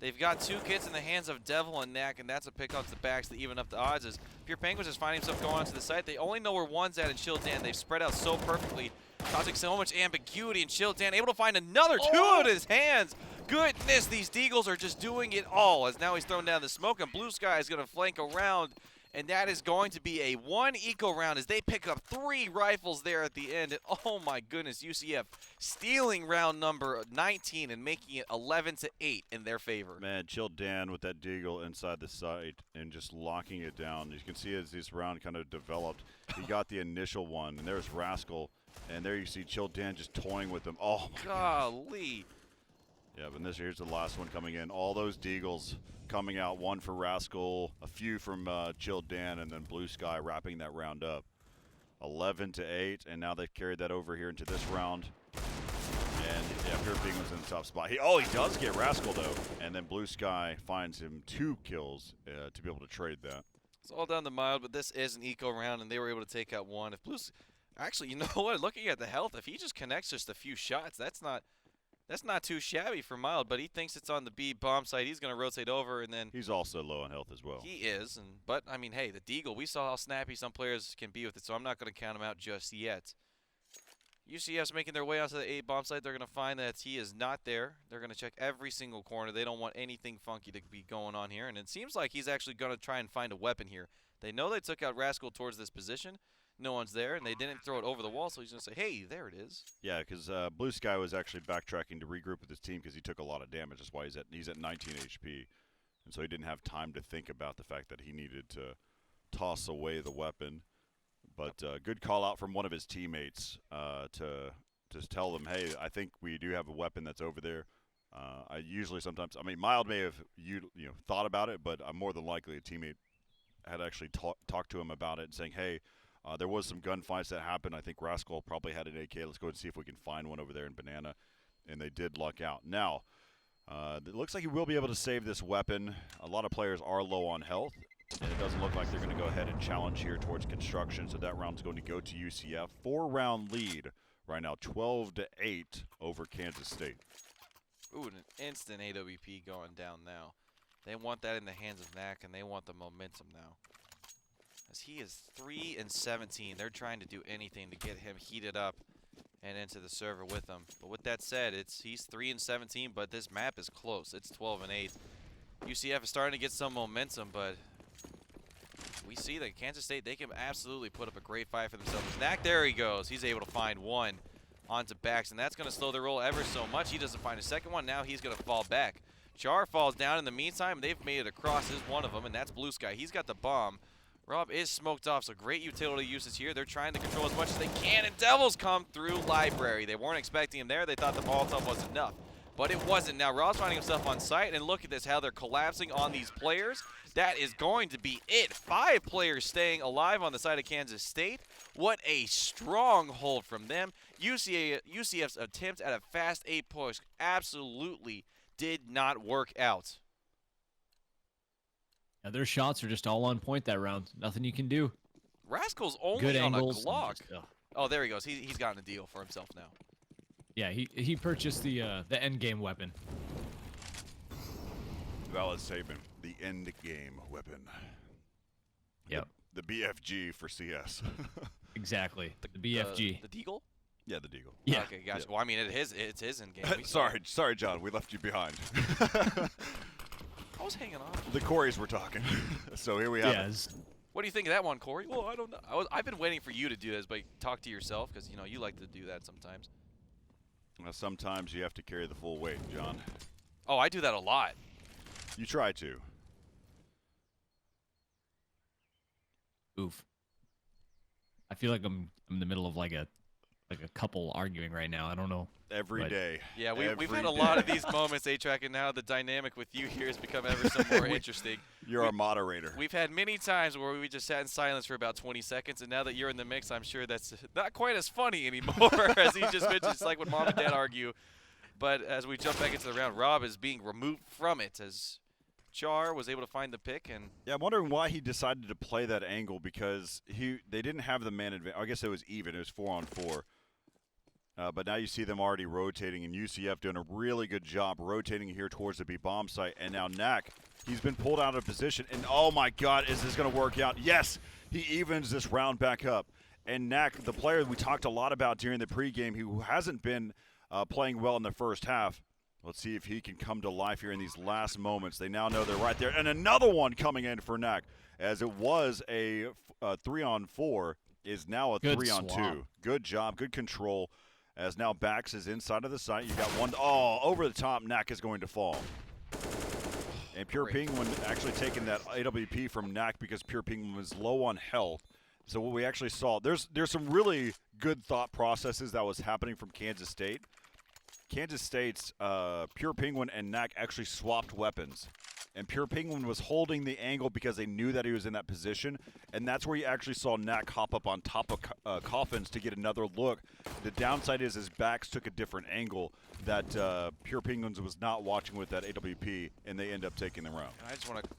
They've got 2 kits in the hands of Devil and Knack, and that's a pick off the backs to even up the odds. As Pure Penguins is finding himself going onto the site. They only know where one's at in Chill Dan. They've spread out so perfectly, causing so much ambiguity. And Chill Dan able to find another 2 out of his hands. Goodness, these Deagles are just doing it all. As now he's thrown down the smoke, and Blue Sky is going to flank around. And that is going to be a 1 eco round as they pick up 3 rifles there at the end. And oh my goodness, UCF stealing round number 19 and making it 11-8 in their favor. Man, Chill Dan with that deagle inside the site and just locking it down. You can see as this round kind of developed, he got the initial one, and there's Rascal, and there you see Chill Dan just toying with them. Oh my golly. Yeah, but here's the last one coming in. All those Deagles coming out, 1 for Rascal, a few from Chill Dan, and then Blue Sky wrapping that round up. 11-8, and now they've carried that over here into this round. And yeah, Pure Penguin's in the top spot. He does get Rascal though, and then Blue Sky finds him 2 kills to be able to trade that. It's all down to Mild, but this is an eco round, and they were able to take out 1. If Actually, you know what? Looking at the health, if he just connects just a few shots, that's not too shabby for Mild. But he thinks it's on the B bomb site. He's going to rotate over, and then He's also low on health as well. he is. But I mean, hey, the Deagle. We saw how snappy some players can be with it, so I'm not going to count him out just yet. UCF's making their way out to the A bomb site. They're going to find that he is not there. They're going to check every single corner. They don't want anything funky to be going on here, and it seems like he's actually going to try and find a weapon here. They know they took out Rascal towards this position. No one's there, and they didn't throw it over the wall, so he's going to say, hey, there it is. Yeah, because Blue Sky was actually backtracking to regroup with his team because he took a lot of damage. That's why he's at 19 HP. And so he didn't have time to think about the fact that he needed to toss away the weapon. But good call out from one of his teammates to just tell them, hey, I think we do have a weapon that's over there. I usually sometimes, I mean, Mild may have thought about it, but more than likely a teammate had actually talked to him about it and saying, hey, there was some gunfights that happened. I think Rascal probably had an AK. Let's go and see if we can find one over there in Banana. And they did luck out. Now, it looks like he will be able to save this weapon. A lot of players are low on health. And it doesn't look like they're going to go ahead and challenge here towards construction. So that round's going to go to UCF. 4-round lead right now, 12-8 over Kansas State. Ooh, an instant AWP going down now. They want that in the hands of Knack, and they want the momentum now. As he is 3-17, they're trying to do anything to get him heated up and into the server with them. But with that said, he's 3-17, but this map is close. It's 12-8. UCF is starting to get some momentum, but we see that Kansas State, they can absolutely put up a great fight for themselves. Knack, there he goes. He's able to find one onto Bax, and that's going to slow their roll ever so much. He doesn't find a second one. Now he's going to fall back. Char falls down in the meantime. They've made it across. Is one of them, and that's Blue Sky. He's got the bomb. Rob is smoked off, so great utility usage here. They're trying to control as much as they can, and Devils come through Library. They weren't expecting him there. They thought the Molotov was enough, but it wasn't. Now Rob's finding himself on site, and look at this, how they're collapsing on these players. That is going to be it. 5 players staying alive on the side of Kansas State. What a stronghold from them. UCF's attempt at a fast 8 push absolutely did not work out. Yeah, their shots are just all on point that round. Nothing you can do. Rascal's only Good on angles. a Glock. Just, oh, there he goes. He's gotten a deal for himself now. yeah, he purchased the end game weapon. Valid statement. The end game weapon. Yep. The BFG for CS. Exactly. The BFG. The Deagle? Yeah, the Deagle. Yeah. Okay, gotcha. Yeah. Well, I mean, it's his in game. Sorry, John. We left you behind. I was hanging on. The Corys were talking. So here we have it. Yes. What do you think of that one, Corey? Well, I don't know. I've been waiting for you to do this, but talk to yourself because you like to do that sometimes. Well, sometimes you have to carry the full weight, John. Oh, I do that a lot. You try to. Oof. I feel like I'm in the middle of like a couple arguing right now. I don't know. Every Right. day. Yeah, we've Every had a day. lot of these moments, A-Track, and now the dynamic with you here has become ever so more interesting. You're our moderator. We've had many times where we just sat in silence for about 20 seconds, and now that you're in the mix, I'm sure that's not quite as funny anymore, as he just mentioned. It's like when Mom and Dad argue. But as we jump back into the round, Rob is being removed from it as Char was able to find the pick. And Yeah, I'm wondering why he decided to play that angle because they didn't have the man advantage. I guess it was even. It was 4-on-4. But now you see them already rotating, and UCF doing a really good job rotating here towards the B-bomb site. And now Knack, he's been pulled out of position. And, oh, my God, is this going to work out? Yes, he evens this round back up. And Knack, the player we talked a lot about during the pregame, who hasn't been playing well in the first half. Let's see if he can come to life here in these last moments. They now know they're right there. And another one coming in for Knack, as it was a 3-on-4, is now a 3-on-2. Good job, good control. As now Bax is inside of the site. You got one. Oh, over the top, Knack is going to fall. And Pure Penguin actually taking that AWP from Knack because Pure Penguin was low on health. So what we actually saw, there's some really good thought processes that was happening from Kansas State. Kansas State's Pure Penguin and Knack actually swapped weapons. And Pure Penguin was holding the angle because they knew that he was in that position. And that's where you actually saw Knack hop up on top of Coffins to get another look. The downside is his backs took a different angle that Pure Penguins was not watching with that AWP, and they end up taking the round. I just want to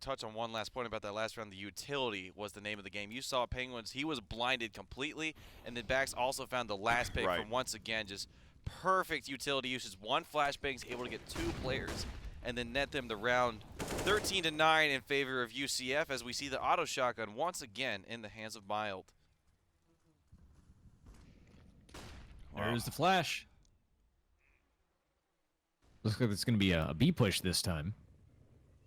touch on one last point about that last round. The utility was the name of the game. You saw Penguins, he was blinded completely, and then Bax also found the last pick from, once again, just perfect utility usage. One flashbang's able to get 2 players and then net them the round 13-9 in favor of UCF, as we see the auto shotgun once again in the hands of Mild. There's the flash. Looks like it's going to be a B push this time.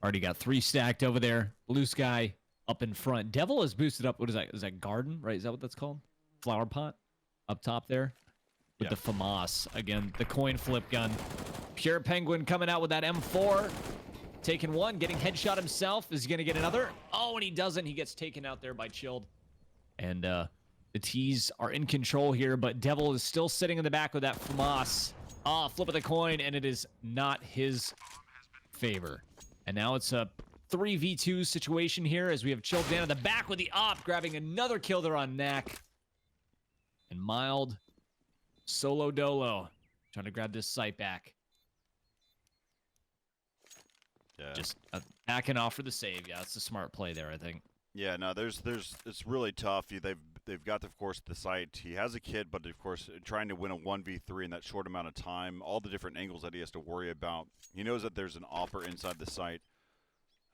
Already got 3 stacked over there. Blue Sky up in front. Devil is boosted up. What is that? Is that garden, right? Is that what that's called? Flower pot up top there with the FAMAS. Again, the coin flip gun. Pure Penguin coming out with that M4. Taking one, getting headshot himself. Is he going to get another? Oh, and he doesn't. He gets taken out there by Chilled. And the T's are in control here, but Devil is still sitting in the back with that FAMAS. Ah, flip of the coin, and it is not his favor. And now it's a 3v2 situation here as we have Chilled down in the back with the op, grabbing another kill there on Knack. And Mild, solo dolo, trying to grab this site back. Yeah. Just backing off for the save. Yeah, that's a smart play there, I think. Yeah, no, it's really tough. They've got, of course, the site. He has a kid, but of course, trying to win a 1v3 in that short amount of time, all the different angles that he has to worry about. He knows that there's an opper inside the site,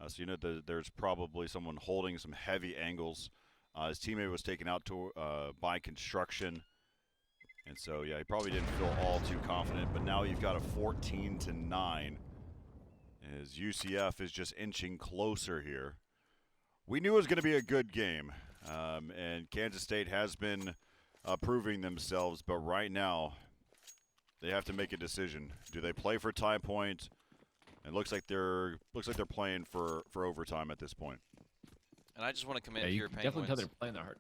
so you know there's probably someone holding some heavy angles. His teammate was taken out to by construction, and so yeah, he probably didn't feel all too confident. But now you've got a 14-9, as UCF is just inching closer here. We knew it was going to be a good game, and Kansas State has been proving themselves. But right now, they have to make a decision. Do they play for tie point? It looks like they're playing for overtime at this point. And I just want to commend you Pure Penguins. definitely tell they're playing their hard.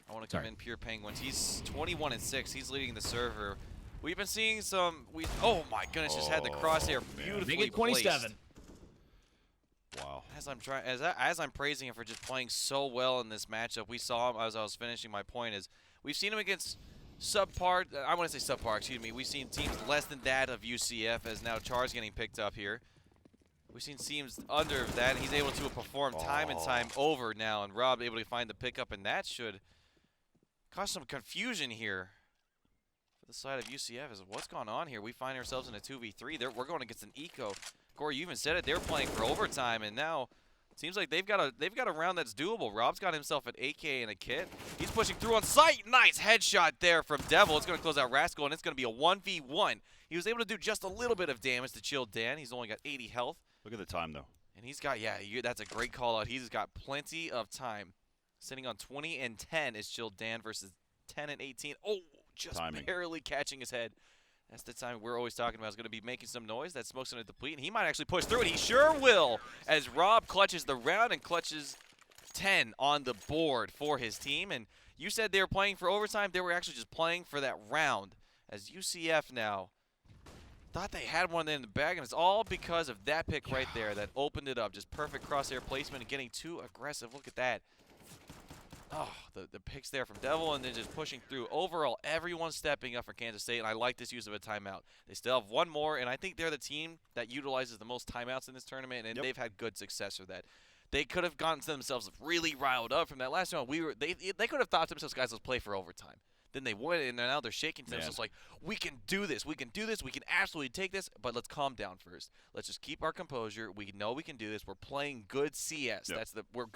I want to commend Pure Penguins. He's 21-6. He's leading the server. We've been seeing some. Oh my goodness! Just had the crosshair beautifully Make it 27. placed. Wow. As I'm praising him for just playing so well in this matchup, we saw him as I was finishing my point. Is we've seen him against subpar. I want to say subpar. Excuse me. We've seen teams less than that of UCF. As now Char's getting picked up here. We've seen teams under that, and he's able to perform time and time over now. And Rob able to find the pickup, and that should cause some confusion here for the side of UCF. Is what's going on here? We find ourselves in a 2v3. We're going against an eco. Corey, you even said it. They're playing for overtime, and now it seems like they've got a round that's doable. Rob's got himself an AK and a kit. He's pushing through on sight. Nice headshot there from Devil. It's going to close out Rascal, and it's going to be a 1v1. He was able to do just a little bit of damage to Chill Dan. He's only got 80 health. Look at the time, though. And he's got, that's a great call out. He's got plenty of time. Sitting on 20-10 is Chill Dan versus 10-18. Oh, just barely catching his head. That's the time we're always talking about. Is going to be making some noise. That smoke's going to deplete, and he might actually push through it. He sure will, as Rob clutches the round and clutches 10 on the board for his team. And you said they were playing for overtime. They were actually just playing for that round, as UCF now thought they had one in the bag, and it's all because of that pick right there that opened it up. Just perfect crosshair placement and getting too aggressive. Look at that. Oh, the picks there from Devil, and then just pushing through. Overall, everyone's stepping up for Kansas State, and I like this use of a timeout. They still have one more, and I think they're the team that utilizes the most timeouts in this tournament, and they've had good success with that. They could have gotten themselves really riled up from that last round. They could have thought to themselves, guys, let's play for overtime. Then they would, and now they're shaking themselves like, we can do this, we can do this, we can absolutely take this, but let's calm down first. Let's just keep our composure. We know we can do this. We're playing good CS. We're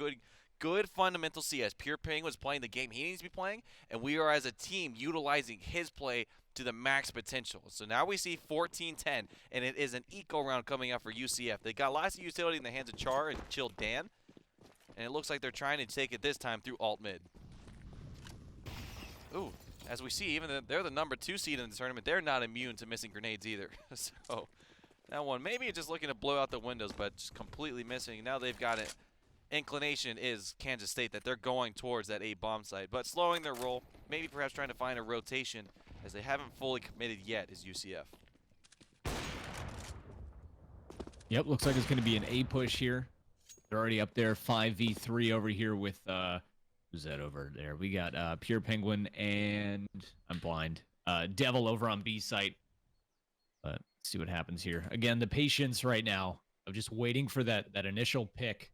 good fundamental CS. Pure Penguin's playing the game he needs to be playing, and we are as a team utilizing his play to the max potential. So now we see 14-10, and it is an eco round coming out for UCF. They got lots of utility in the hands of Char and Chill Dan, and it looks like they're trying to take it this time through alt mid. Ooh, as we see, even though they're the number 2 seed in the tournament, they're not immune to missing grenades either. So that one, maybe just looking to blow out the windows, but just completely missing. Now they've got it. Inclination is Kansas State that they're going towards that A bomb site, but slowing their roll, maybe perhaps trying to find a rotation as they haven't fully committed yet is UCF. Yep, looks like it's going to be an A push here. They're already up there, 5v3 over here with, who's that over there? We got Pure Penguin and, I'm blind, Devil over on B site. But let's see what happens here. Again, the patience right now of just waiting for that initial pick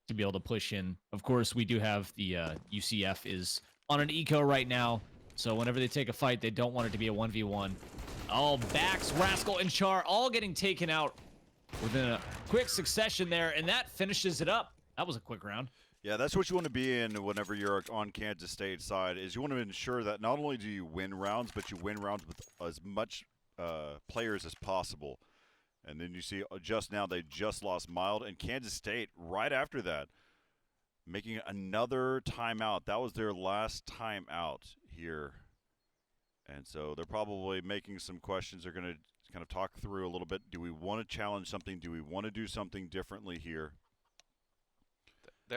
to be able to push in. Of course, we do have the UCF is on an eco right now, so whenever they take a fight, they don't want it to be a 1v1. Oh, Bax, Rascal, and Char all getting taken out within a quick succession there, and that finishes it up. That was a quick round. Yeah, that's what you want to be in whenever you're on Kansas State side, is you want to ensure that not only do you win rounds, but you win rounds with as much players as possible. And then you see just now they just lost Mild, and Kansas State right after that making another timeout. That was their last timeout here. And so they're probably making some questions. They're going to kind of talk through a little bit. Do we want to challenge something? Do we want to do something differently here?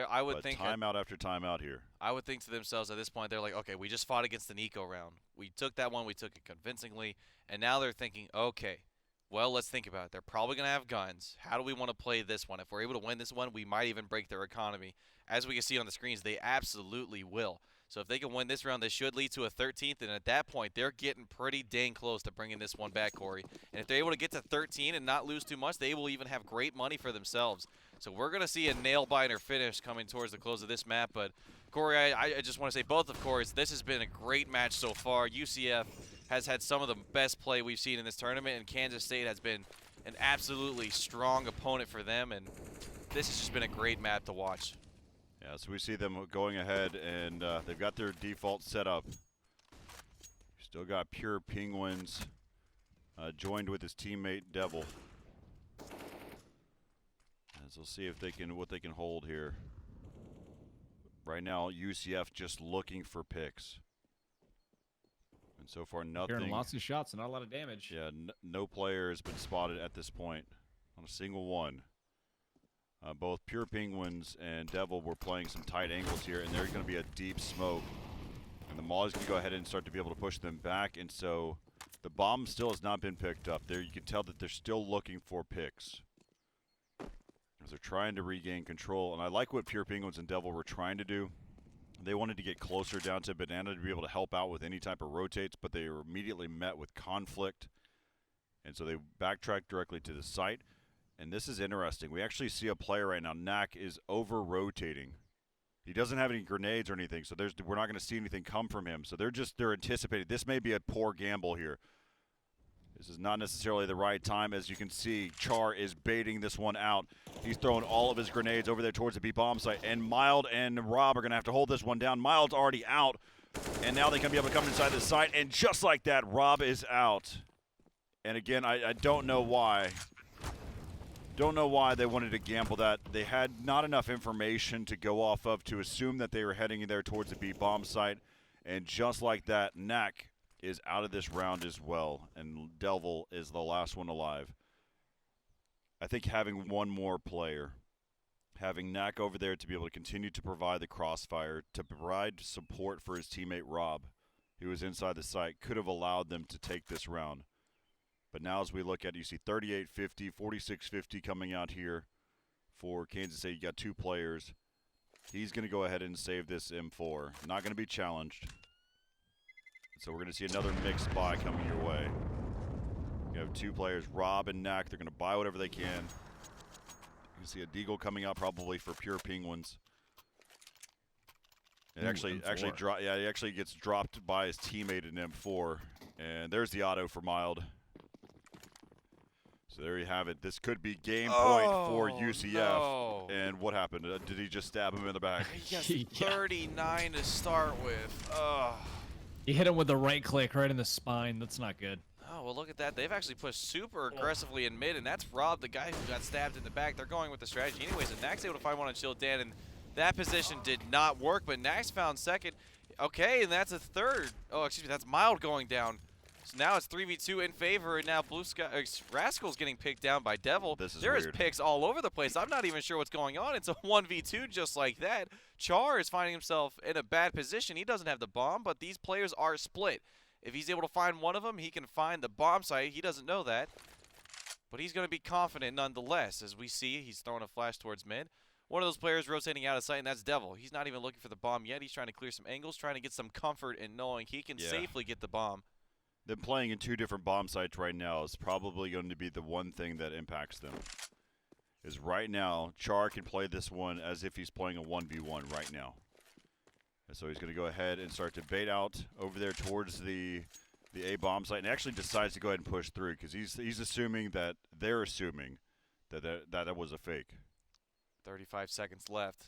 I would think timeout after timeout here. I would think to themselves at this point, they're like, okay, we just fought against an eco round. We took that one. We took it convincingly. And now they're thinking, okay, well, let's think about it. They're probably going to have guns. How do we want to play this one? If we're able to win this one, we might even break their economy. As we can see on the screens, they absolutely will. So if they can win this round, they should lead to a 13th. And at that point, they're getting pretty dang close to bringing this one back, Corey. And if they're able to get to 13 and not lose too much, they will even have great money for themselves. So we're going to see a nail-biter finish coming towards the close of this map. But, Corey, I just want to say both of Corey's, this has been a great match so far. UCF has had some of the best play we've seen in this tournament, and Kansas State has been an absolutely strong opponent for them. And this has just been a great map to watch. Yeah, so we see them going ahead, and they've got their default setup. Still got Pure Penguins joined with his teammate Devil. And so we'll see if they can what they can hold here. Right now, UCF just looking for picks, and so far nothing. Hearing lots of shots and not a lot of damage. Yeah, no player has been spotted at this point on a single one. Both Pure Penguins and Devil were playing some tight angles here, and there's going to be a deep smoke. And the Maul is going to go ahead and start to be able to push them back, and so the bomb still has not been picked up. There, you can tell that they're still looking for picks as they're trying to regain control. And I like what Pure Penguins and Devil were trying to do. They wanted to get closer down to Banana to be able to help out with any type of rotates, but they were immediately met with conflict, and so they backtracked directly to the site. And this is interesting. We actually see a player right now. Knack is over-rotating. He doesn't have any grenades or anything, so we're not going to see anything come from him. So they're anticipating. This may be a poor gamble here. This is not necessarily the right time. As you can see, Char is baiting this one out. He's throwing all of his grenades over there towards the B bomb site. And Mild and Rob are going to have to hold this one down. Mild's already out, and now they can be able to come inside the site. And just like that, Rob is out. And again, I don't know why. Don't know why they wanted to gamble that. They had not enough information to go off of to assume that they were heading there towards the B bomb site. And just like that, Knack is out of this round as well. And Devil is the last one alive. I think having one more player, having Knack over there to be able to continue to provide the crossfire, to provide support for his teammate Rob, who was inside the site, could have allowed them to take this round. But now as we look at it, you see 38-50, 46-50 coming out here for Kansas State. You got two players. He's going to go ahead and save this M4. Not going to be challenged. So we're going to see another mixed buy coming your way. You have two players, Rob and Knack. They're going to buy whatever they can. You can see a Deagle coming out probably for Pure Penguins. It he actually gets dropped by his teammate in M4. And there's the auto for Mild. So there you have it. This could be game point for UCF. No. And what happened? Did he just stab him in the back? He has 39 to start with. He hit him with the right click right in the spine. That's not good. Oh, well, look at that. They've actually pushed super aggressively in mid, and that's Rob, the guy who got stabbed in the back. They're going with the strategy anyways, and Nax able to find one on Shield Dan, and that position did not work, but Nax found second. Okay, and that's a third. Oh, excuse me, that's Mild going down. So now it's 3v2 in favor, and now Rascal's getting picked down by Devil. There is picks all over the place. I'm not even sure what's going on. It's a 1v2 just like that. Char is finding himself in a bad position. He doesn't have the bomb, but these players are split. If he's able to find one of them, he can find the bomb site. He doesn't know that, but he's going to be confident nonetheless. As we see, he's throwing a flash towards mid. One of those players rotating out of sight, and that's Devil. He's not even looking for the bomb yet. He's trying to clear some angles, trying to get some comfort in knowing he can safely get the bomb. Them playing in two different bomb sites right now is probably going to be the one thing that impacts them. is right now, Char can play this one as if he's playing a 1v1 right now. And so he's going to go ahead and start to bait out over there towards the A bomb site, and actually decides to go ahead and push through because he's assuming that they're assuming that was a fake. 35 seconds left.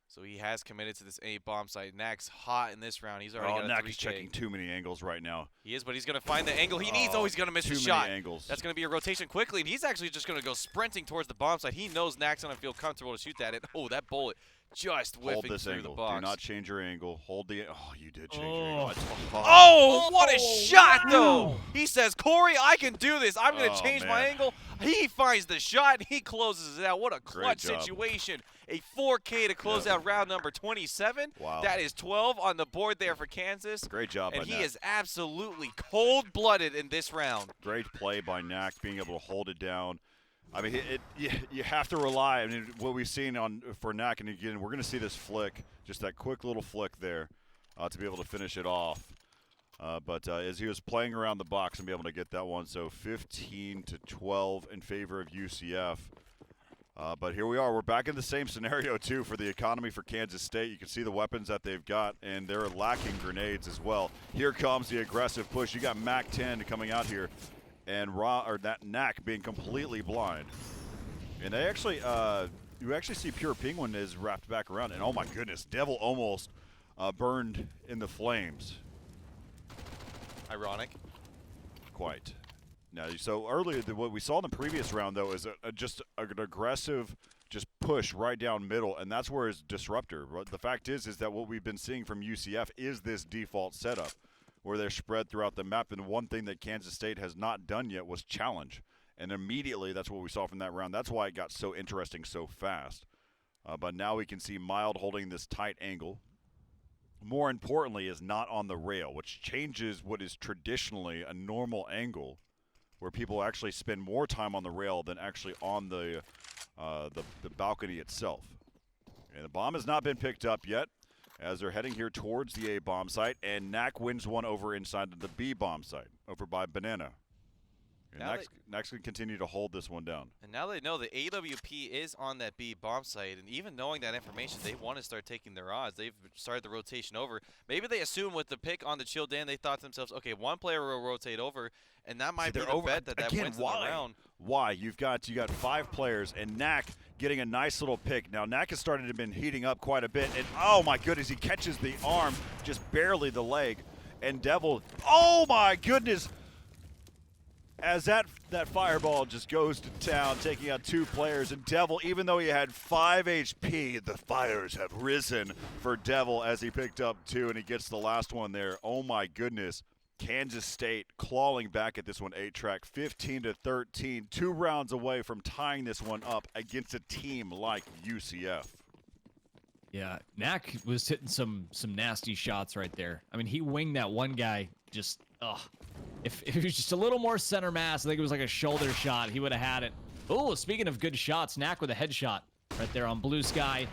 So he has committed to this A bomb site. Nax hot in this round. He's already got a 3K. Nak is checking too many angles right now. He is, but he's going to find the angle he needs. Oh, he's going to miss the too shot. many angles. That's going to be a rotation quickly, and he's actually just going to go sprinting towards the bomb site. He knows Nax going to feel comfortable to shoot that. And oh, that bullet just whiffing through angle. the box. Do not change your angle. Hold the. Oh, you did change your angle. Oh, what a shot, though. He says, Corey, I can do this. I'm going to change my angle. He finds the shot, and he closes it out. What a clutch situation. A 4K to close out round number 27. Wow. That is 12 on the board there for Kansas. Great job and by he Nak. is absolutely cold-blooded in this round. Great play by Nak, being able to hold it down. I mean, you have to rely. I mean, what we've seen for Nak, and again, we're going to see this flick, just that quick little flick there, to be able to finish it off. But as he was playing around the box and be able to get that one, so 15-12 in favor of UCF. But here we are. We're back in the same scenario, too, for the economy for Kansas State. You can see the weapons that they've got, and they're lacking grenades as well. Here comes the aggressive push. You got Mac 10 coming out here, and that Nak being completely blind. And they actually, you actually see Pure Penguin is wrapped back around, and oh my goodness, Devil almost burned in the flames. Ironic. Quite. Now, so earlier, what we saw in the previous round, though, is just an aggressive push right down middle, and that's where it's disruptor. The fact is that what we've been seeing from UCF is this default setup, where they're spread throughout the map, and one thing that Kansas State has not done yet was challenge. And immediately, that's what we saw from that round. That's why it got so interesting so fast. But now we can see Mild holding this tight angle. More importantly, is not on the rail, which changes what is traditionally a normal angle, where people actually spend more time on the rail than actually on the balcony itself. And the bomb has not been picked up yet, as they're heading here towards the A bomb site, and Nak wins one over inside of the B bomb site, over by Banana. And Nak's going to continue to hold this one down. And now they know the AWP is on that B bomb site, and even knowing that information, they want to start taking their odds. They've started the rotation over. Maybe they assume with the pick on the Chill Dan, they thought to themselves, okay, one player will rotate over, and that might be the bet that wins the round. Why? You got 5 players, and Nak getting a nice little pick. Now, Nak has started to been heating up quite a bit, and oh my goodness, he catches the arm, just barely the leg. And Devil, oh my goodness, as that fireball just goes to town, taking out 2 players. And Devil, even though he had 5 HP, the fires have risen for Devil as he picked up 2, and he gets the last one there. Oh my goodness. Kansas State clawing back at this one, 8-track, 15-13, 2 rounds away from tying this one up against a team like UCF. Yeah, Nak was hitting some nasty shots right there. I mean, he winged that one guy just, If he was just a little more center mass, I think it was like a shoulder shot, he would have had it. Oh, speaking of good shots, Nak with a headshot right there on Blue Sky.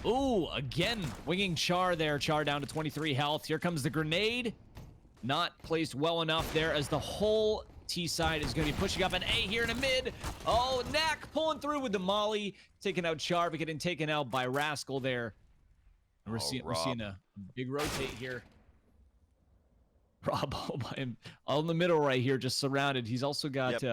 Ooh, again, winging Char there. Char down to 23 health. Here comes the grenade. Not placed well enough there as the whole T side is going to be pushing up an A here in a mid. Oh, Nak pulling through with the molly, taking out Char, but getting taken out by Rascal there. And we're seeing a big rotate here. Rob all in the middle right here, just surrounded. He's also got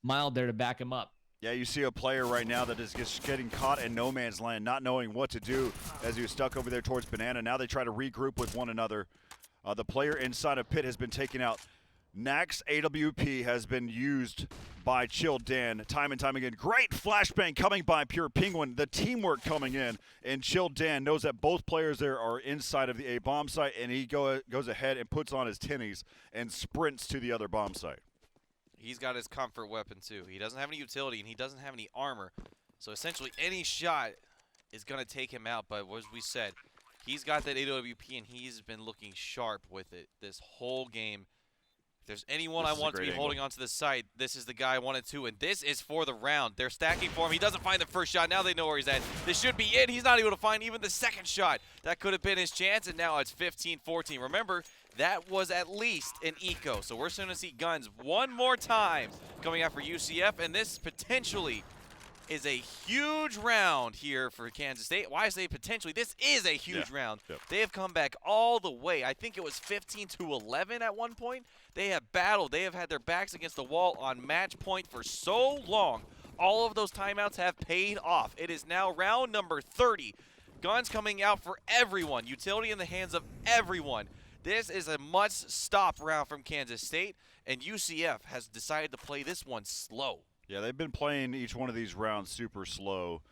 Mild there to back him up. Yeah, you see a player right now that is just getting caught in no man's land, not knowing what to do as he was stuck over there towards Banana. Now they try to regroup with one another. The player inside of Pit has been taken out. Nak's AWP has been used by Chill Dan time and time again. Great flashbang coming by Pure Penguin. The teamwork coming in, and Chill Dan knows that both players there are inside of the A bomb site, and he goes ahead and puts on his tinnies and sprints to the other bomb site. He's got his comfort weapon too. He doesn't have any utility, and he doesn't have any armor. So essentially any shot is going to take him out. But as we said, he's got that AWP, and he's been looking sharp with it this whole game. If there's anyone I want to be holding onto the site, this is the guy I wanted to, and this is for the round. They're stacking for him. He doesn't find the first shot. Now they know where he's at. This should be it. He's not able to find even the second shot. That could have been his chance, and now it's 15-14. Remember, that was at least an eco. So we're going to see guns one more time coming out for UCF, and this potentially is a huge round here for Kansas State. Why I say potentially, this is a huge round. Yep. They have come back all the way. I think it was 15-11 at one point. They have battled. They have had their backs against the wall on match point for so long. All of those timeouts have paid off. It is now round number 30. Guns coming out for everyone. Utility in the hands of everyone. This is a must-stop round from Kansas State, and UCF has decided to play this one slow. Yeah, they've been playing each one of these rounds super slow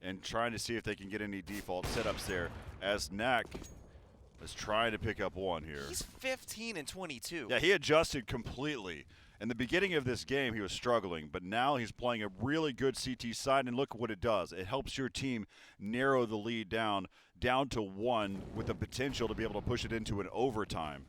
and trying to see if they can get any default setups there, as Knack is trying to pick up one here. He's 15-22. Yeah, he adjusted completely. In the beginning of this game, he was struggling, but now he's playing a really good CT side, and look what it does. It helps your team narrow the lead down to 1 with the potential to be able to push it into an overtime.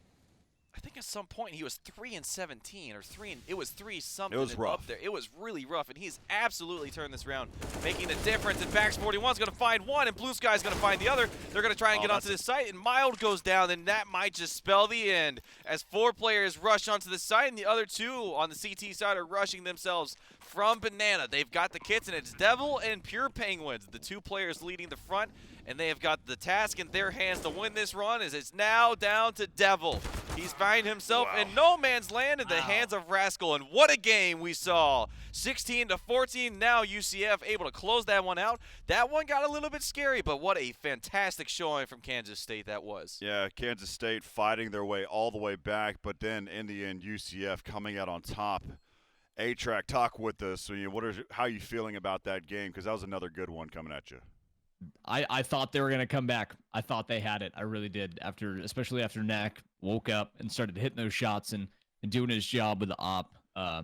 I think at some point he was 3-17 or 3. It was 3 something. It was rough. Up there. It was really rough, and he's absolutely turned this round, making a difference. And Bax 41 is going to find one, and Blue Sky is going to find the other. They're going to try and get onto this site, and Mild goes down, and that might just spell the end as 4 players rush onto the site, and the other 2 on the CT side are rushing themselves from Banana. They've got the kits, and it's Devil and Pure Penguins, the 2 players leading the front, and they have got the task in their hands to win this run, as it's now down to Devil. He's finding himself in no man's land in the hands of Rascal, and what a game we saw. 16-14, now UCF able to close that one out. That one got a little bit scary, but what a fantastic showing from Kansas State that was. Yeah, Kansas State fighting their way all the way back, but then in the end, UCF coming out on top. A-Track, talk with us. So, how are you feeling about that game? Because that was another good one coming at you. I thought they were going to come back. I thought they had it. I really did. Especially after Knack woke up and started hitting those shots and doing his job with the op. I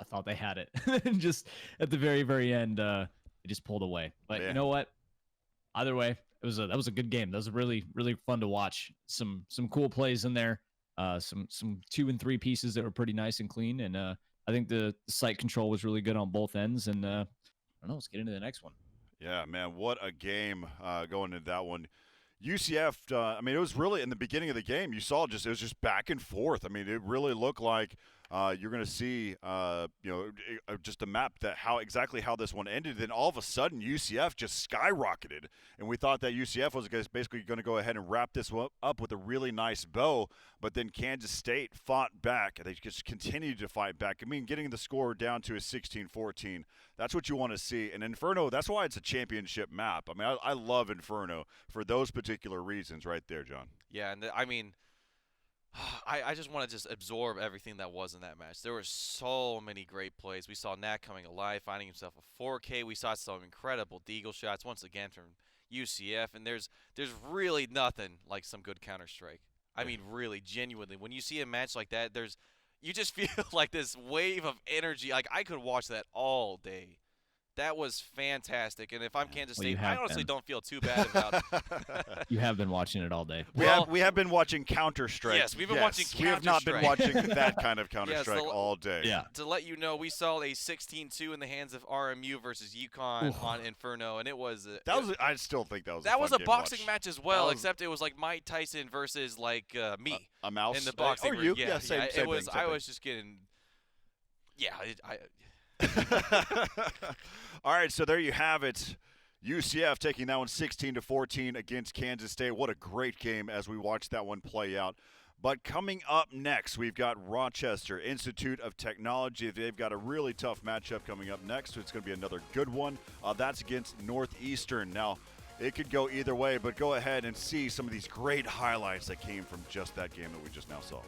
thought they had it. And just at the very, very end, it just pulled away. But You know what? Either way, that was a good game. That was really, really fun to watch. Some cool plays in there. Some 2 and 3 pieces that were pretty nice and clean. And I think the site control was really good on both ends. And I don't know. Let's get into the next one. Yeah, man, what a game going into that one. UCF, it was really in the beginning of the game, you saw it was just back and forth. It really looked like you're going to see, just a map that exactly how this one ended. Then all of a sudden, UCF just skyrocketed, and we thought that UCF was basically going to go ahead and wrap this one up with a really nice bow. But then Kansas State fought back. They just continued to fight back. Getting the score down to a 16-14, that's what you want to see. And Inferno, that's why it's a championship map. I love Inferno for those particular reasons right there, John. Yeah, and I just want to just absorb everything that was in that match. There were so many great plays. We saw Nat coming alive, finding himself a 4K. We saw some incredible deagle shots once again from UCF, and there's really nothing like some good Counter-Strike. Really, genuinely. When you see a match like that, you just feel like this wave of energy. Like, I could watch that all day. That was fantastic, and if I'm Kansas State, I honestly don't feel too bad about it. You have been watching it all day. We have been watching Counter-Strike. Yes, we've been watching Counter-Strike. We have not been watching that kind of Counter-Strike all day. Yeah. To let you know, we saw a 16-2 in the hands of RMU versus UConn on Inferno, and it was I still think that was that a was fun a game boxing to watch. match as well, except it was like Mike Tyson versus like me a mouse in the boxing or ring. you. Yeah, same it was. thing, I was just getting. Yeah, All right, so there you have it. UCF taking that one 16-14 against Kansas State. What a great game as we watch that one play out. But coming up next, we've got Rochester Institute of Technology. They've got a really tough matchup coming up next. It's going to be another good one. That's against Northeastern. Now, it could go either way, but go ahead and see some of these great highlights that came from just that game that we just now saw.